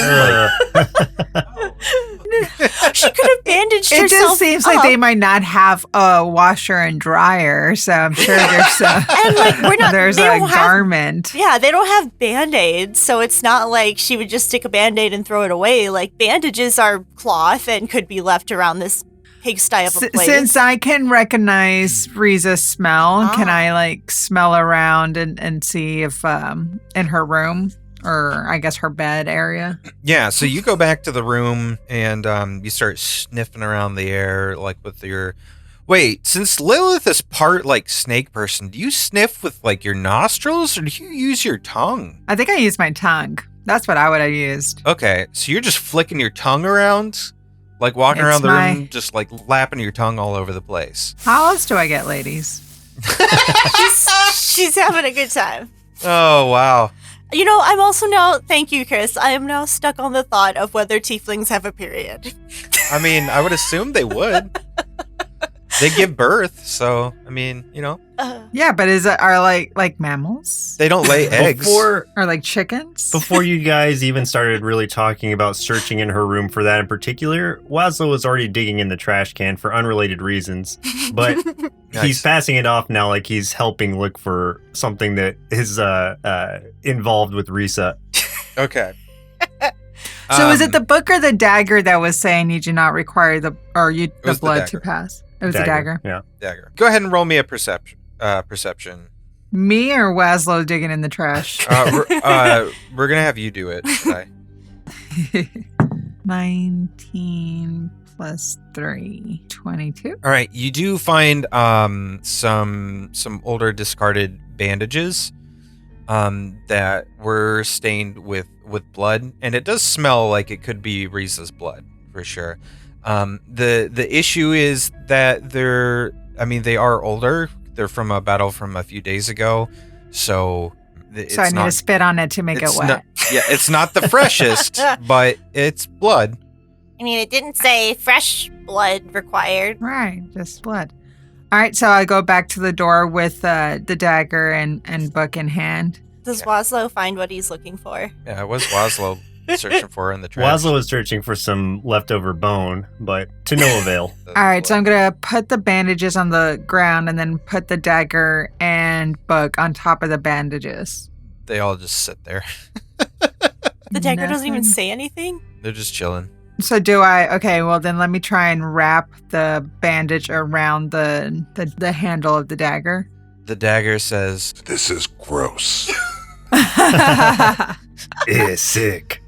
She could have bandaged It herself. just seems like they might not have a washer and dryer, so I'm sure there's and we're not. there's they a don't have, garment. Yeah, they don't have Band-Aids, so it's not like she would just stick a Band-Aid and throw it away. Like, bandages are cloth and could be left around this pigsty of a place. Since I can recognize Riza's smell, can I smell around and see if in her room, or I guess her bed area? Yeah, so you go back to the room and you start sniffing around the air with your... Wait, since Lilith is part snake person, do you sniff with your nostrils or do you use your tongue? I think I used my tongue. That's what I would have used. Okay, so you're just flicking your tongue around? Walking around the room, just lapping your tongue all over the place. How else do I get ladies? She's having a good time. Oh, wow. You know, I'm also now, thank you, Chris, I am now stuck on the thought of whether tieflings have a period. I mean, I would assume they would. They give birth, so, I mean, Yeah, but are mammals? They don't lay eggs. Or chickens? Before you guys even started really talking about searching in her room for that in particular, Waslow was already digging in the trash can for unrelated reasons. But Nice. He's passing it off now like he's helping look for something that is involved with Risa. Okay. So is it the book or the dagger that was saying you do not require the blood to pass? It was the dagger. Yeah. Dagger. Go ahead and roll me a perception. Me or Waslow digging in the trash? We're gonna have you do it. Shai. 19 plus 3, 22. All right, you do find some older discarded bandages that were stained with blood, and it does smell like it could be Risa's blood for sure. The issue is that they are older. They're from a battle from a few days ago, so I need to spit on it to make it wet. It's not the freshest, but it's blood. I mean, it didn't say fresh blood required. Right, just blood. All right, so I go back to the door with the dagger and book in hand. Does Waslow find what he's looking for? Yeah, it was Waslow searching for her in the trash. Waslow was searching for some leftover bone, but to no avail. All right, so I'm going to put the bandages on the ground and then put the dagger and book on top of the bandages. They all just sit there. The dagger doesn't even say anything? They're just chilling. So okay, well then let me try and wrap the bandage around the handle of the dagger. The dagger says, "This is gross." It's sick.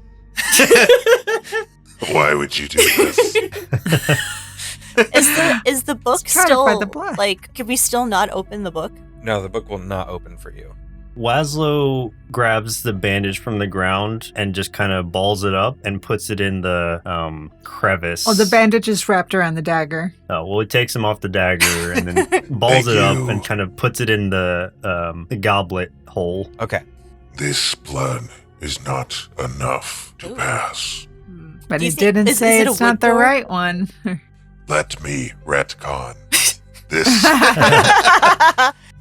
Why would you do this? Is the book Let's try to still find the blood. can we still not open the book? no, the book will not open for you. Waslow grabs the bandage from the ground and just kind of balls it up and puts it in the crevice. Oh, the bandage is wrapped around the dagger. Oh, well, he takes him off the dagger and then balls it up you. and kind of puts it in the goblet hole. Okay. This blood is not enough to pass. But Do you he think- didn't is say it a it's not the wood door? right one. Let me retcon.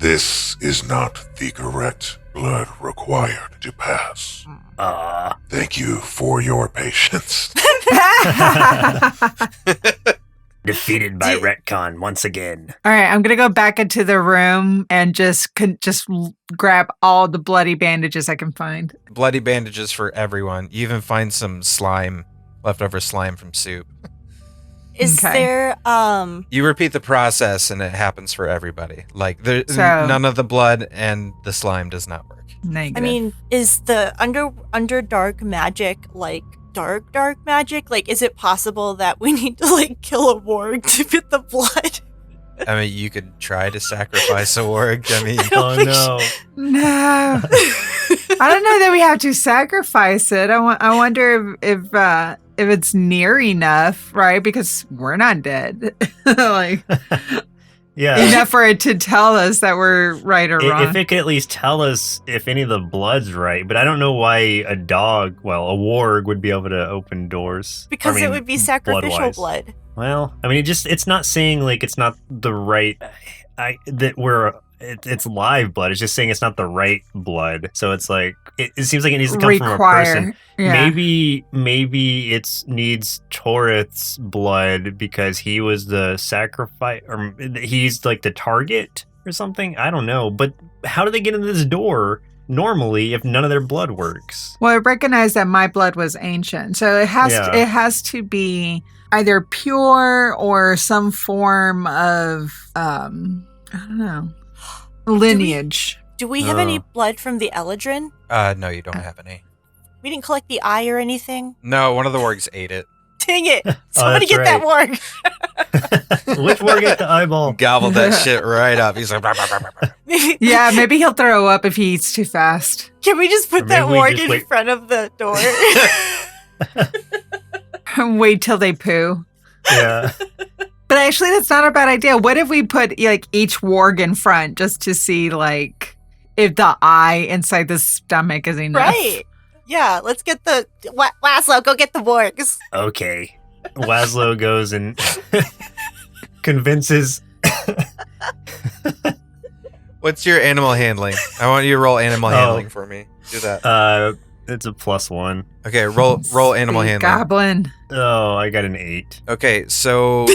This is not the correct blood required to pass. Thank you for your patience. Defeated by retcon once again. All right, I'm going to go back into the room and just grab all the bloody bandages I can find. Bloody bandages for everyone. You even find some slime, leftover slime from soup. Is there, You repeat the process and it happens for everybody. Like, none of the blood and the slime does not work. Negative. I mean, is the Underdark magic, like, dark magic? Like, is it possible that we need to, like, kill a warg to get the blood? I mean, you could try to sacrifice a warg. I mean, No. I don't know that we have to sacrifice it. I wonder if it's near enough, right? Because we're not dead. Like, enough for it to tell us that we're right or wrong. If it could at least tell us if any of the blood's right, but I don't know why a warg would be able to open doors. Because it would be sacrificial blood. Well, I mean, it's not saying like it's not the right. It's live blood. It's just saying it's not the right blood. So it's like it seems like it needs to come from a person. Yeah. Maybe it needs Torith's blood because he was the sacrifice, or he's like the target or something. I don't know. But how do they get into this door normally if none of their blood works? Well, I recognize that my blood was ancient, so it has to be either pure or some form of I don't know, lineage. Do we have any blood from the Eladrin? No, you don't have any. We didn't collect the eye or anything? No, one of the wargs ate it. Dang it! Somebody get that warg! Which warg ate the eyeball? Gobbled that shit right up. He's like, bah, bah, bah, bah, bah. Yeah, maybe he'll throw up if he eats too fast. Can we just put that warg in front of the door? Wait till they poo. Yeah. But actually, that's not a bad idea. What if we put like each warg in front just to see like if the eye inside the stomach is enough? Right. Yeah, let's get the... Laszlo, go get the wargs. Okay. Laszlo goes and convinces... What's your animal handling? I want you to roll animal handling for me. Do that. It's a +1. Okay, roll animal handling. Goblin. Oh, I got an 8. Okay, so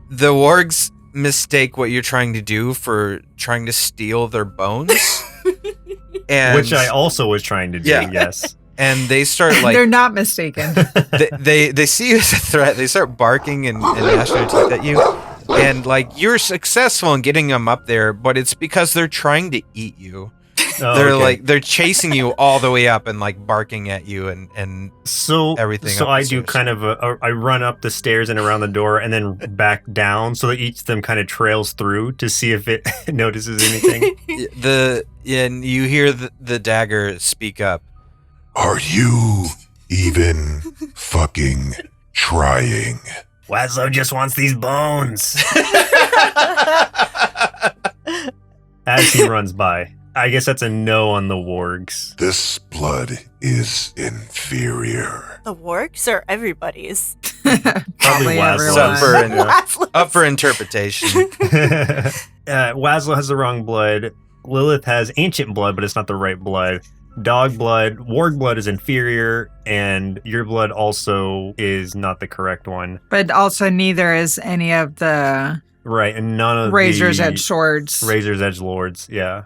the wargs mistake what you're trying to do for trying to steal their bones. And which I also was trying to do, yes. And they start like... They're not mistaken. they see you as a threat. They start barking and gnashing their teeth at you. And like you're successful in getting them up there, but it's because they're trying to eat you. They're chasing you all the way up and like barking at you and everything. So I do kind of I run up the stairs and around the door and then back down so that each of them kind of trails through to see if it notices anything. And you hear the dagger speak up. Are you even fucking trying? Laszlo just wants these bones. As he runs by. I guess that's a no on the wargs. This blood is inferior. The wargs or everybody's? Probably Laszlo. Up for interpretation. Laszlo has the wrong blood. Lilith has ancient blood, but it's not the right blood. Dog blood, warg blood is inferior, and your blood also is not the correct one. But also neither is any of the... Right, and none of Razor's Edge swords. Razor's Edge lords, yeah.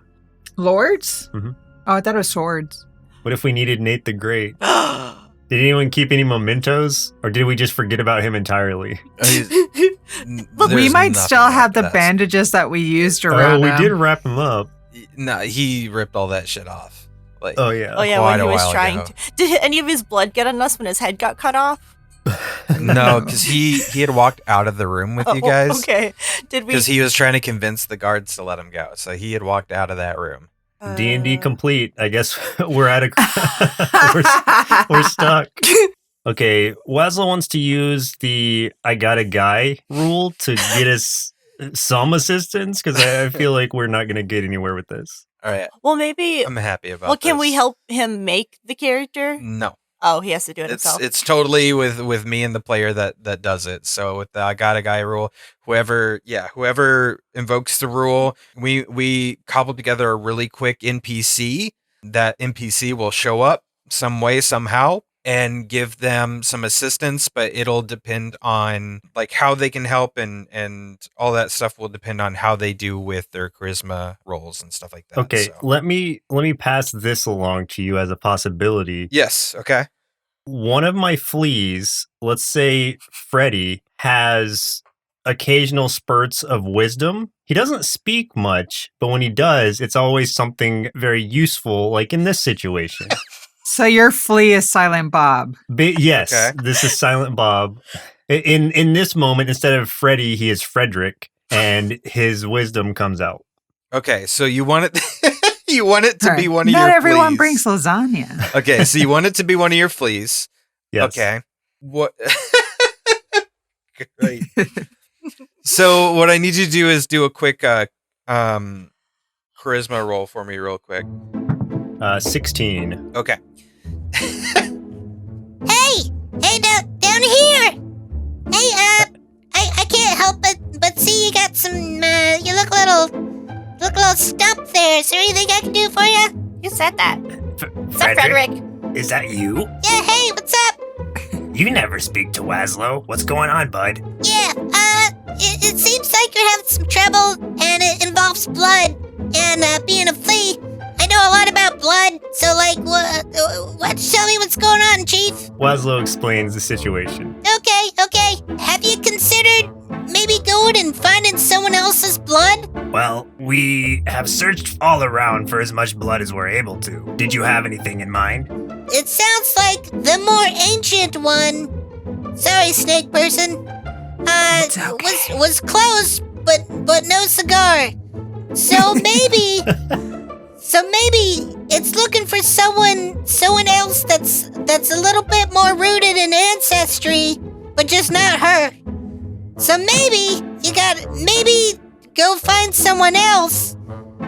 Lords? Mm-hmm. Oh, I thought it was swords. What if we needed Nate the Great? Did anyone keep any mementos? Or did we just forget about him entirely? We might still have the bandages that we used around him. We did wrap him up. No, he ripped all that shit off. Like, when he was trying to. Did any of his blood get on us when his head got cut off? No, because he had walked out of the room with you guys. Okay. Did we? Because he was trying to convince the guards to let him go. So he had walked out of that room. D&D complete. I guess we're at we're stuck. Okay, Laszlo wants to use the I got a guy rule to get us some assistance because I feel like we're not going to get anywhere with this. All right. Well, maybe. I'm happy about Well, can this. we help him make the character? No. Oh, he has to do it himself. It's totally with me and the player that does it. So with the I got a guy rule, whoever invokes the rule, we cobble together a really quick NPC. That NPC will show up some way, somehow, and give them some assistance, but it'll depend on like how they can help, and all that stuff will depend on how they do with their charisma rolls and stuff like that. Okay, so. let me pass this along to you as a possibility. Yes, okay. One of my fleas, let's say Freddy, has occasional spurts of wisdom. He doesn't speak much, but when he does, it's always something very useful, like in this situation. So your flea is Silent Bob. Yes, Okay. This is Silent Bob. In this moment, instead of Freddy, he is Frederick, and his wisdom comes out. Okay, so you want it you want it to be one of your Not everyone fleas. brings lasagna. Okay, so you want it to be one of your fleas. Yes. Okay. What Great. So what I need you to do is do a quick charisma roll for me real quick. 16. Okay. Hey, down here. Hey, I can't help but see you got some. You look a little stumped there. Is there anything I can do for you? You said that. What's up, Frederick? Is that you? Yeah. Hey, what's up? You never speak to Wazlow. What's going on, bud? Yeah. It seems like you're having some trouble, and it involves blood. And being a flea, I know a lot about blood. So, like, what? Tell me what's going on, Chief. Wazlow explains the situation. Okay. Have you considered maybe going and finding someone else's blood? Well, we have searched all around for as much blood as we're able to. Did you have anything in mind? It sounds like the more ancient one. Sorry, snake person. It's okay. Was close, but no cigar. So maybe it's looking for someone else that's a little bit more rooted in ancestry, but just not her. So maybe go find someone else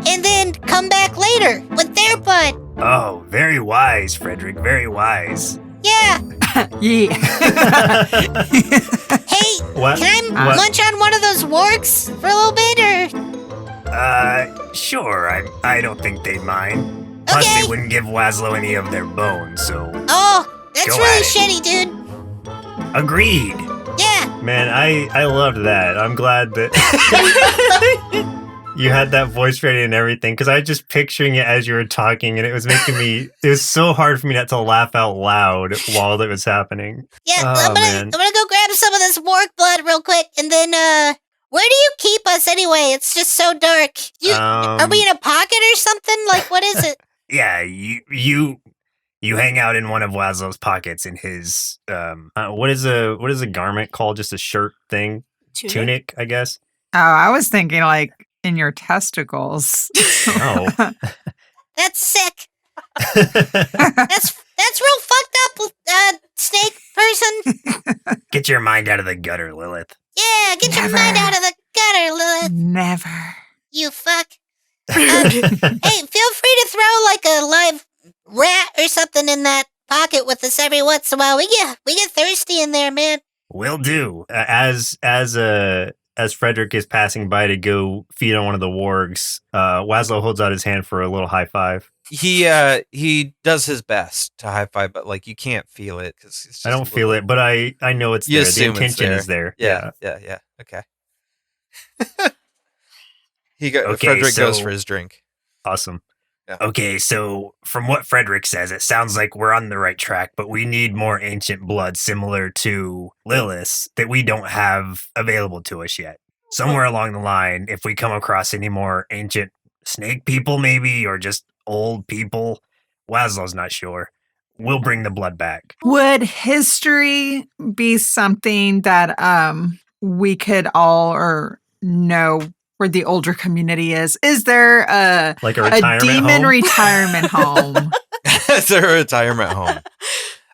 and then come back later with their blood. Oh, very wise, Frederick. Very wise. Yeah. Yeah. Hey, What? can I What? munch on one of those wargs for a little bit, or? Sure. I don't think they'd mind. Plus, Okay. they wouldn't give Wazlow any of their bones, so Oh, that's Go really at shitty, dude. agreed. Yeah. Man, I loved that. I'm glad that you had that voice ready and everything, because I was just picturing it as you were talking, and it was making me. It was so hard for me not to laugh out loud while it was happening. Yeah, Oh, I'm man. gonna go grab some of this warg blood real quick, and then where do you keep us anyway? It's just so dark. Are we in a pocket or something? Like, what is it? Yeah, you hang out in one of Wazlow's pockets in his what is a garment called? Just a shirt thing, tunic, I guess. Oh, I was thinking like in your testicles. Oh. That's sick. That's real fucked up, snake person. Get your mind out of the gutter, Lilith. Yeah, get your Never. mind out of the gutter, Lilith. Never. You fuck. Hey, feel free to throw like a live rat or something in that pocket with us every once in a while. We get thirsty in there, man. Will do. As Frederick is passing by to go feed on one of the wargs, Wazlow holds out his hand for a little high five. He does his best to high five, but like you can't feel it because I don't feel it, but I know it's You there. The assume it's intention there. is there. Yeah. Okay. Okay, Frederick goes so- for his drink. Awesome. Okay, so from what Frederick says, it sounds like we're on the right track, but we need more ancient blood similar to Lilith's that we don't have available to us yet. Somewhere along the line, if we come across any more ancient snake people, maybe, or just old people, Wazlow's not sure. We'll bring the blood back. Would history be something that we could all or know where the older community is? Is there Like a a retirement demon home? retirement home? It's a retirement home.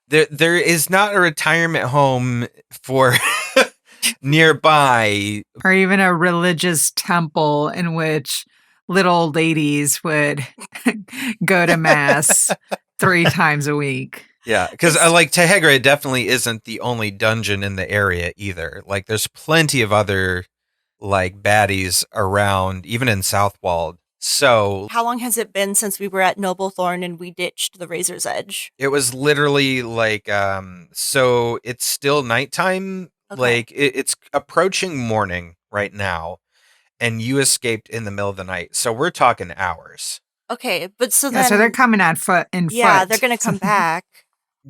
There is not a retirement home for nearby. Or even a religious temple in which little ladies would go to mass 3 times a week? Yeah, because like Tehegre definitely isn't the only dungeon in the area either. Like there's plenty of other like baddies around, even in Southwald. So How long has it been since we were at Noblethorne and we ditched the Razor's Edge? it was literally like, so it's still nighttime. Okay. Like it's approaching morning right now, and you escaped in the middle of the night. So we're talking hours. Okay, but so Yeah, then... so they're coming at foot. Yeah, they're going to come back.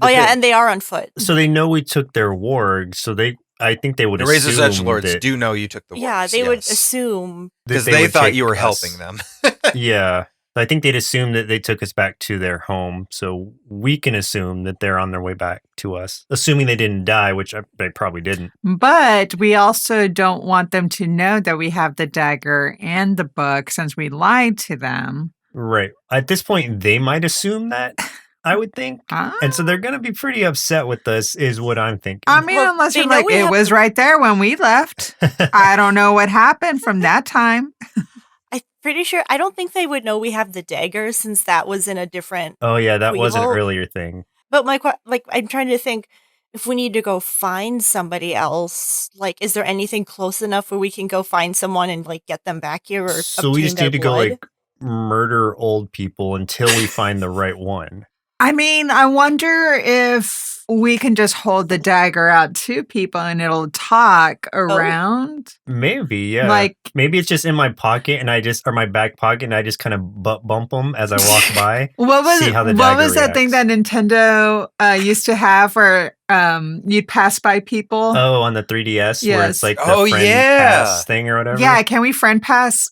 Oh, yeah, and they are on foot. So they know we took their warg, so I think they would The assume Razor's Edgelords that, do know you took the wargs. Yeah, they would assume. Because they would thought take you were us. helping them. Yeah. I think they'd assume that they took us back to their home, so we can assume that they're on their way back to us, assuming they didn't die, which they probably didn't. But we also don't want them to know that we have the dagger and the book since we lied to them. Right. At this point, they might assume that, I would think. And so they're going to be pretty upset with us, is what I'm thinking. I mean, Well, unless they you're know like, we it have- was right there when we left. I don't know what happened from that time. I'm pretty sure. I don't think they would know we have the dagger since that was in a different. Oh, yeah, that was an Weevil. earlier thing. But I'm trying to think if we need to go find somebody else. Like, is there anything close enough where we can go find someone and like get them back here? Or So we just obtain need to their go blood? like murder old people until we find the right one. I mean, I wonder if we can just hold the dagger out to people and it'll talk around. Maybe, yeah. Like- maybe it's just in my pocket and or my back pocket, and I just kind of butt bump them as I walk by. What was See how the what dagger was that thing that reacts. Nintendo used to have where you'd pass by people? Oh, on the 3DS, where Yes. it's like the Oh, friend yeah. pass thing or whatever. Yeah, can we friend pass?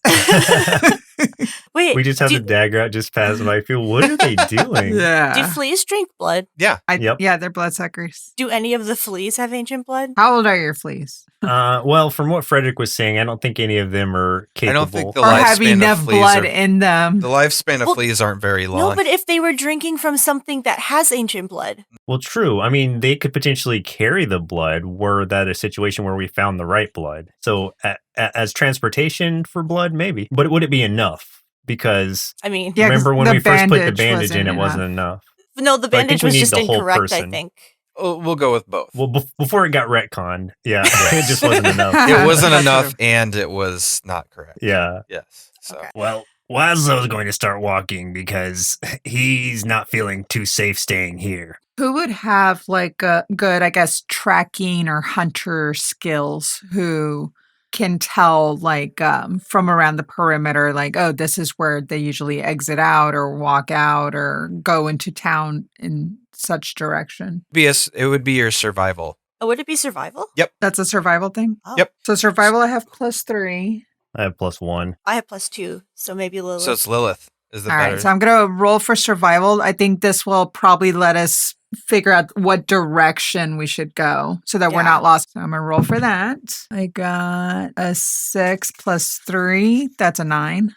Wait, We just have the dagger out, just pass by. I feel, what are they doing? do yeah. fleas drink blood? Yeah. Yep. Yeah, they're bloodsuckers. Do any of the fleas have ancient blood? How old are your fleas? Well, from what Frederick was saying, I don't think any of them are I capable. don't think the Or have lifespan enough of fleas blood are, in them? the lifespan of Well, fleas aren't very long. No, but if they were drinking from something that has ancient blood, Well, true. I mean, they could potentially carry the blood were that a situation where we found the right blood. So as transportation for blood, maybe. But would it be enough? Because I mean, Yeah, 'cause remember when the we first put the bandage bandage in, it wasn't wasn't enough. no, the But I think bandage we was need just the whole incorrect, I person. think. We'll go with both. Well, before it got retconned, yeah, it just wasn't enough. It wasn't That's enough, true. and it was not correct. Yeah. Yes. So Okay. Well, Waslow's going to start walking because he's not feeling too safe staying here. Who would have like a good, I guess, tracking or hunter skills who can tell like from around the perimeter, like, oh, this is where they usually exit out or walk out or go into town in such direction? it would be your survival. Oh, would it be survival? That's a survival thing? Oh. Yep. So survival, I have +3. I have +1. I have +2, so maybe Lilith. So it's Lilith is the All better. right, so I'm going to roll for survival. I think this will probably let us figure out what direction we should go so that we're Yeah. not lost. So I'm going to roll for that. I got a 6 + 3. That's a 9.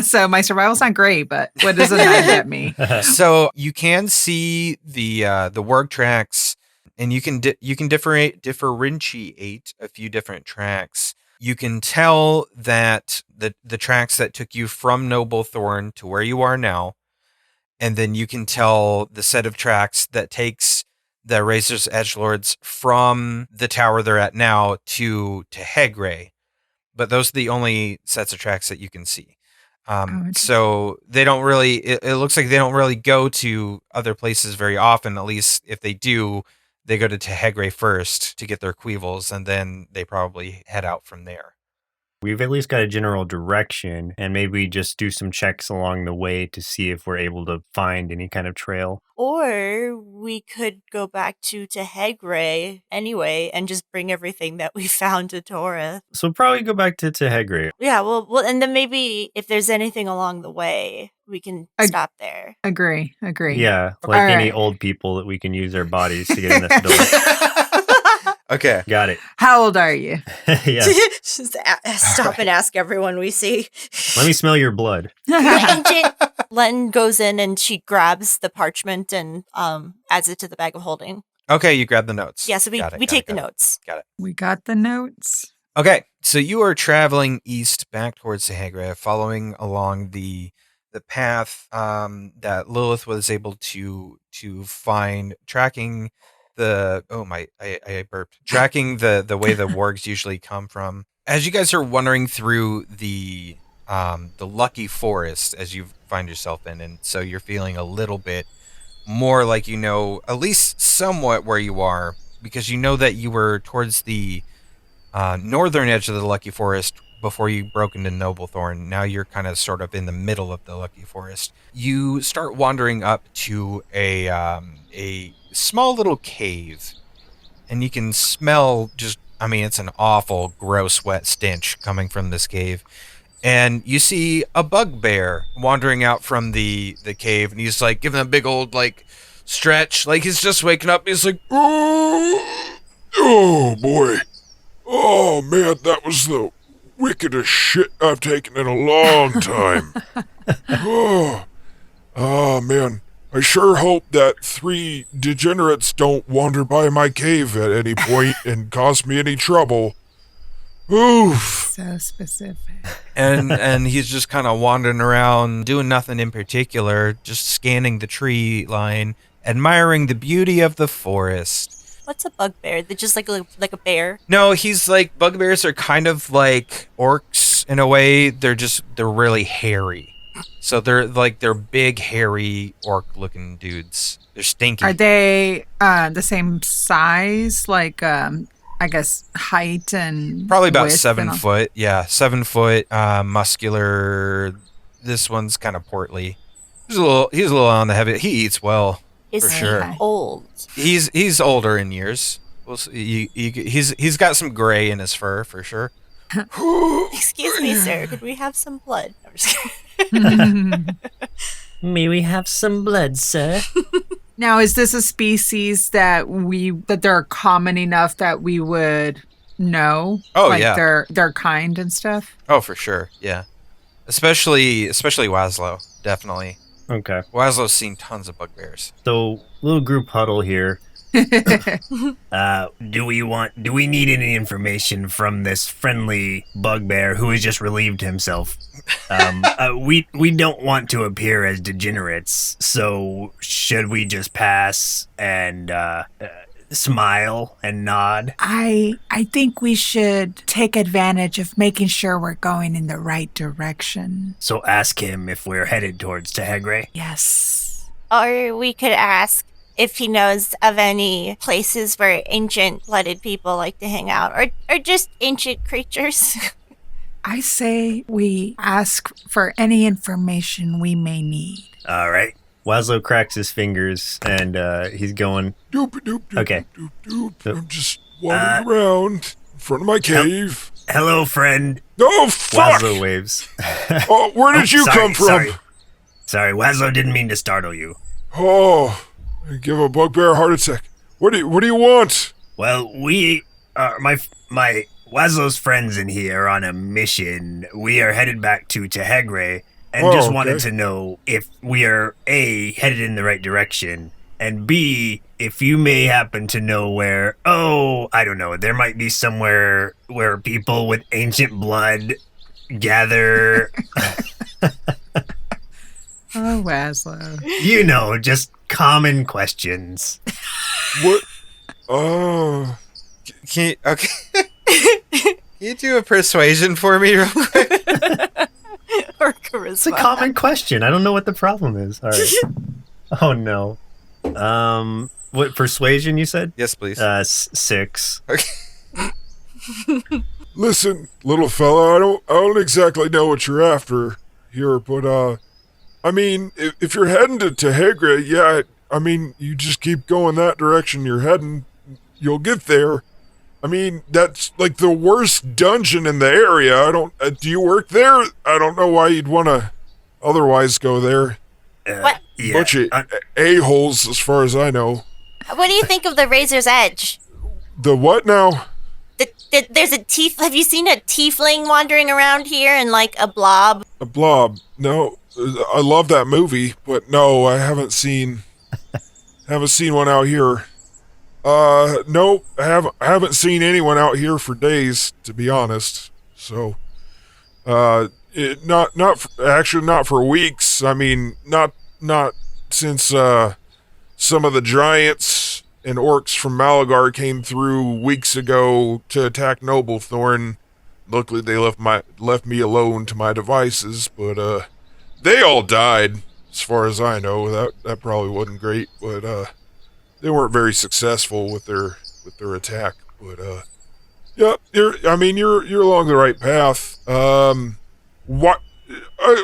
So my survival's not great, but what does a 9 get me? So you can see the work tracks, and you can differentiate a few different tracks. You can tell that the tracks that took you from Noblethorne to where you are now, and then you can tell the set of tracks that takes the Razor's Edgelords from the tower they're at now to Hegre. But those are the only sets of tracks that you can see. interesting. So they don't really, it looks like they don't really go to other places very often. At least if they do, they go to Tehegre first to get their quevils, and then they probably head out from there. We've at least got a general direction, and maybe just do some checks along the way to see if we're able to find any kind of trail. Or we could go back to Tehegre anyway and just bring everything that we found to Torah. So probably go back to Hegre. Yeah, well, and then maybe if there's anything along the way, we can stop there. Agree. Yeah, like All any right. old people that we can use their bodies to get in this door. Okay. Got it. How old are you? Yeah. Just stop and ask everyone we see. Let me smell your blood. Ancient. Len goes in and she grabs the parchment and adds it to the bag of holding. Okay, you grab the notes. Yeah, so we take the notes. Got it. We got the notes. Okay, so you are traveling east back towards Tehegre, following along the the path that Lilith was able to find, tracking the I burped. Tracking the way the wargs usually come from. As you guys are wandering through the lucky forest as you find yourself in, and so you're feeling a little bit more like you know at least somewhat where you are, because you know that you were towards the northern edge of the lucky forest before you broke into Noblethorne. Now you're kind of sort of in the middle of the lucky forest. You start wandering up to a small little cave, and you can smell it's an awful, gross, wet stench coming from this cave. And you see a bugbear wandering out from the cave, and he's like giving a big old like stretch, like he's just waking up. He's like, oh boy. Oh man, that was the wickedest shit I've taken in a long time. Oh man, I sure hope that 3 degenerates don't wander by my cave at any point and cause me any trouble. Oof. So specific. and he's just kind of wandering around, doing nothing in particular, just scanning the tree line, admiring the beauty of the forest. What's a bugbear? They're just like a bear? No, he's like, bugbears are kind of like orcs in a way. They're really hairy. So they're big, hairy, orc-looking dudes. They're stinky. Are they the same size? Like, I guess height and probably about width 7 foot. Yeah, 7 foot, muscular. This one's kind of portly. He's a little on the heavy. He eats well. Is for sure. he old? He's older in years. We'll see. He's got some gray in his fur for sure. Excuse me, sir. Could we have some blood? I'm just kidding. May we have some blood, sir? Now, is this a species that they're common enough that we would know? Oh, like yeah. Their kind and stuff? Oh, for sure. Yeah. Especially Waslow, definitely. Okay. Waslow's seen tons of bugbears. So, little group huddle here. Do we need any information from this friendly bugbear who has just relieved himself? We don't want to appear as degenerates, so should we just pass and smile and nod? I think we should take advantage of making sure we're going in the right direction. So ask him if we're headed towards Tehegre? Yes. Or we could ask if he knows of any places where ancient-blooded people like to hang out, or just ancient creatures. I say we ask for any information we may need. All right. Waslow cracks his fingers, and he's going, okay. I'm just wandering around in front of my cave. Hello, friend. Oh, fuck! Waslow waves. Oh, where did you come from? Sorry, Waslow didn't mean to startle you. Oh, I give a bugbear a heart attack. What do you want? Well, we are my Waslow's friends in here are on a mission. We are headed back to Tehegre and just wanted to know if we are A, headed in the right direction, and B, if you may happen to know where, I don't know, there might be somewhere where people with ancient blood gather. Oh, Waslow. You know, just common questions. What? Oh. Can you do a persuasion for me real quick? Or charisma. It's a common question. I don't know what the problem is. All right. Oh, no. What, persuasion you said? Yes, please. 6. Okay. Listen, little fella, I don't exactly know what you're after here, but I mean, if you're heading to Tehegre, yeah, I mean, you just keep going that direction you're heading, you'll get there. I mean, that's like the worst dungeon in the area. Do you work there? I don't know why you'd want to otherwise go there. What? Yeah. Bunch of a-holes as far as I know. What do you think of the Razor's Edge? The what now? There's have you seen a tiefling wandering around here in like a blob? A blob? No, I love that movie, but no, I haven't seen one out here. Nope, I haven't seen anyone out here for days, to be honest. So, Not for weeks. I mean, not since some of the giants and orcs from Malagar came through weeks ago to attack Noblethorne. Luckily, they left me alone to my devices, but they all died, as far as I know. That probably wasn't great, but they weren't very successful with their attack. But yeah, you're along the right path. What?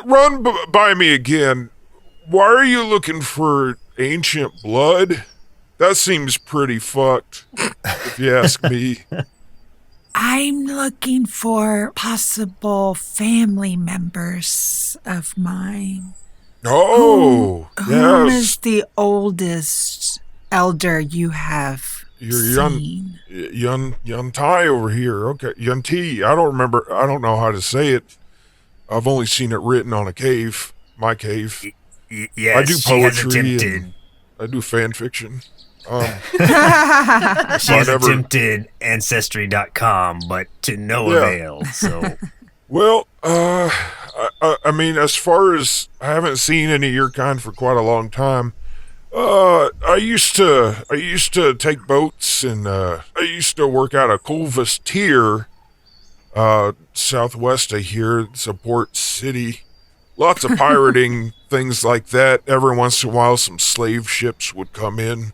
Run by me again. Why are you looking for ancient blood? That seems pretty fucked, if you ask me. I'm looking for possible family members of mine. Oh, Who yes. is the oldest elder you have seen? Yun Tai over here. Okay, Yun Ti. I don't know how to say it. I've only seen it written on a cave. My cave. Yes, I do she has poetry attempted. and I do fan fiction. She has attempted Ancestry.com, but to no avail, so... Well, I mean, as far as I haven't seen any of your kind for quite a long time. I used to take boats and I used to work out of Culvis Tier, southwest of here. It's a port city. Lots of pirating, things like that. Every once in a while, some slave ships would come in,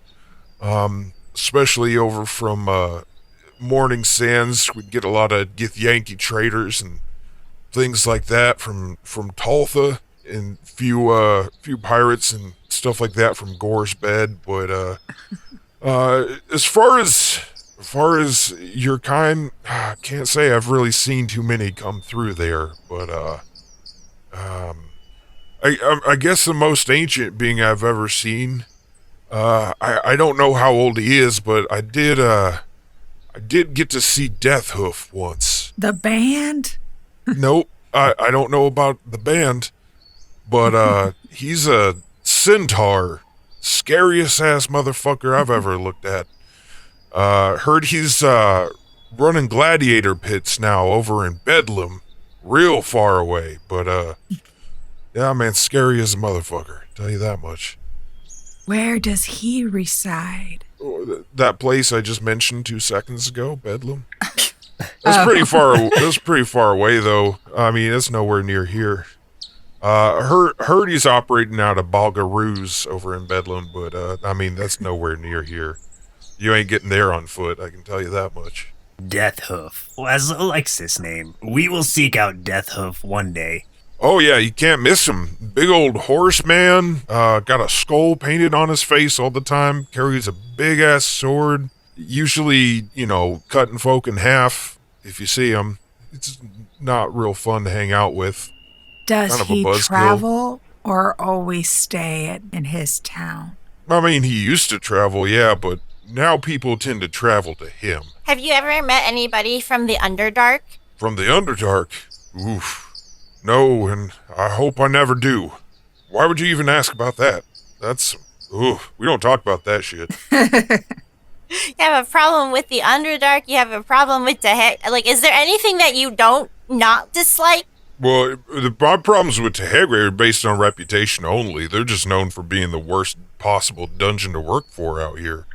especially over from Morning Sands. We'd get a lot of Githyanki traders and things like that from Taltha, and few pirates and stuff like that from Gore's Bed. But as far as your kind, I can't say I've really seen too many come through there. But I guess the most ancient being I've ever seen. I don't know how old he is, but I did get to see Deathhoof once. The band? Nope, I don't know about the band, but he's a centaur, scariest ass motherfucker I've ever looked at. Heard he's running gladiator pits now over in Bedlam, real far away. But yeah, man, scary as a motherfucker. Tell you that much. Where does he reside? That place I just mentioned 2 seconds ago, Bedlam. That's pretty far. That's pretty far away, though. I mean, it's nowhere near here. Heard he's operating out of Balgaroos over in Bedlam, but I mean, that's nowhere near here. You ain't getting there on foot, I can tell you that much. Deathhoof. Laszlo likes this name. We will seek out Deathhoof one day. Oh yeah, you can't miss him. Big old horseman, got a skull painted on his face all the time, carries a big ass sword, usually, cutting folk in half if you see him. It's not real fun to hang out with. Does kind of he a buzzkill. travel or always stay in his town? I mean, he used to travel, yeah, but now people tend to travel to him. Have you ever met anybody from the Underdark? From the Underdark? Oof. No, and I hope I never do. Why would you even ask about that? We don't talk about that shit. You have a problem with the Underdark? You have a problem with is there anything that you don't not dislike? Well, my problems with Tehegre are based on reputation only. They're just known for being the worst possible dungeon to work for out here.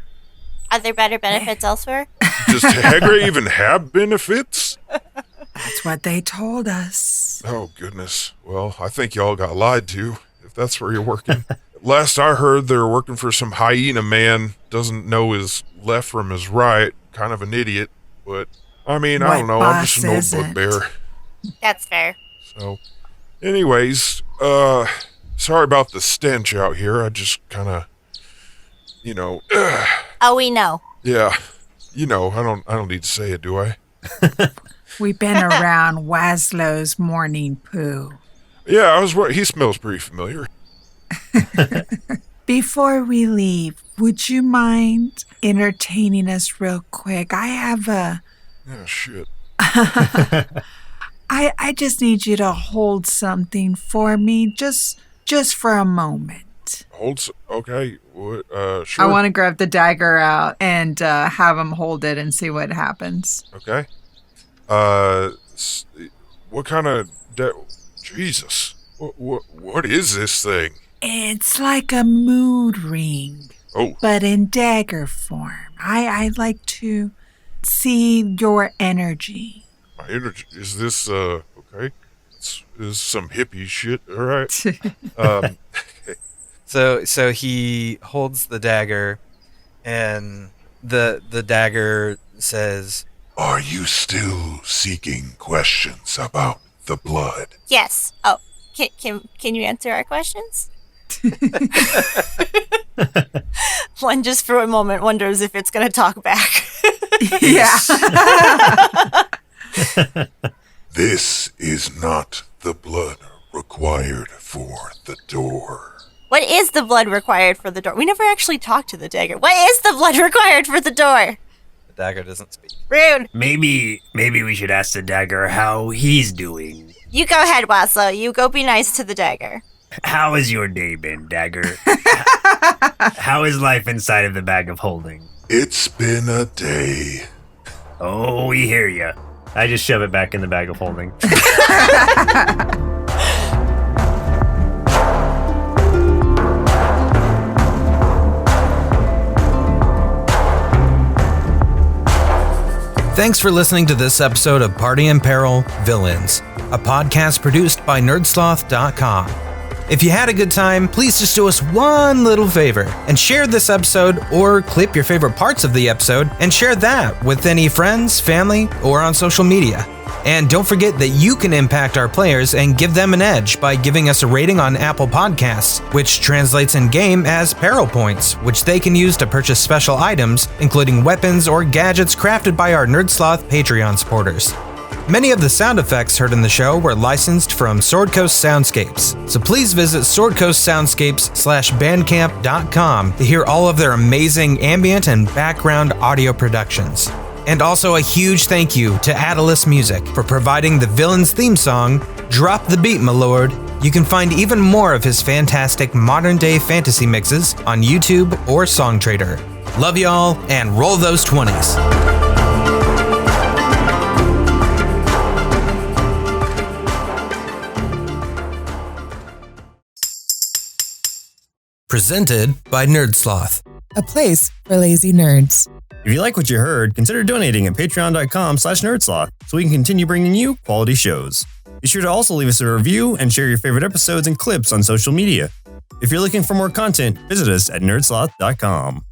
Are there better benefits elsewhere? Does Tehegre even have benefits? That's what they told us. Oh, goodness. Well, I think y'all got lied to, if that's where you're working. Last I heard, they were working for some hyena man, doesn't know his left from his right, kind of an idiot. But, I mean, I don't know, I'm just an old bugbear. That's fair. So, anyways, sorry about the stench out here. I just kind of, Oh, we know. Yeah, I don't need to say it, do I? We've been around Laszlo's morning poo. Yeah, he smells pretty familiar. Before we leave, would you mind entertaining us real quick? I have a... Yeah, shit. I just need you to hold something for me, just for a moment. Okay, sure. I want to grab the dagger out and have him hold it and see what happens. Okay. What kind of... Jesus. What is this thing? It's like a mood ring, Oh, but in dagger form. I like to see your energy. my energy. Is this, okay? This is some hippie shit, alright? So he holds the dagger, and the dagger says, Are you still seeking questions about the blood? Yes. Oh, can you answer our questions? One just for a moment wonders if it's going to talk back. Yeah. This is not the blood required for the door. What is the blood required for the door? We never actually talked to the dagger. What is the blood required for the door? the dagger doesn't speak. Rude. Maybe we should ask the dagger how he's doing. You go ahead, Waslow. You go be nice to the dagger. How has your day been, Dagger? How is life inside of the bag of holding? It's been a day. Oh, we hear ya. I just shove it back in the bag of holding. Thanks for listening to this episode of Party in Peril Villains, a podcast produced by NerdSloth.com. If you had a good time, please just do us one little favor and share this episode, or clip your favorite parts of the episode and share that with any friends, family, or on social media. And don't forget that you can impact our players and give them an edge by giving us a rating on Apple Podcasts, which translates in-game as Peril points, which they can use to purchase special items, including weapons or gadgets crafted by our NerdSloth Patreon supporters. Many of the sound effects heard in the show were licensed from Sword Coast Soundscapes, so please visit swordcoastsoundscapes.bandcamp.com to hear all of their amazing ambient and background audio productions. And also a huge thank you to Atlas Music for providing the villain's theme song, Drop the Beat, My Lord. You can find even more of his fantastic modern-day fantasy mixes on YouTube or Songtrader. Love y'all, and roll those 20s. Presented by NerdSloth. A place for lazy nerds. If you like what you heard, consider donating at patreon.com/nerdsloth so we can continue bringing you quality shows. Be sure to also leave us a review and share your favorite episodes and clips on social media. If you're looking for more content, visit us at nerdsloth.com.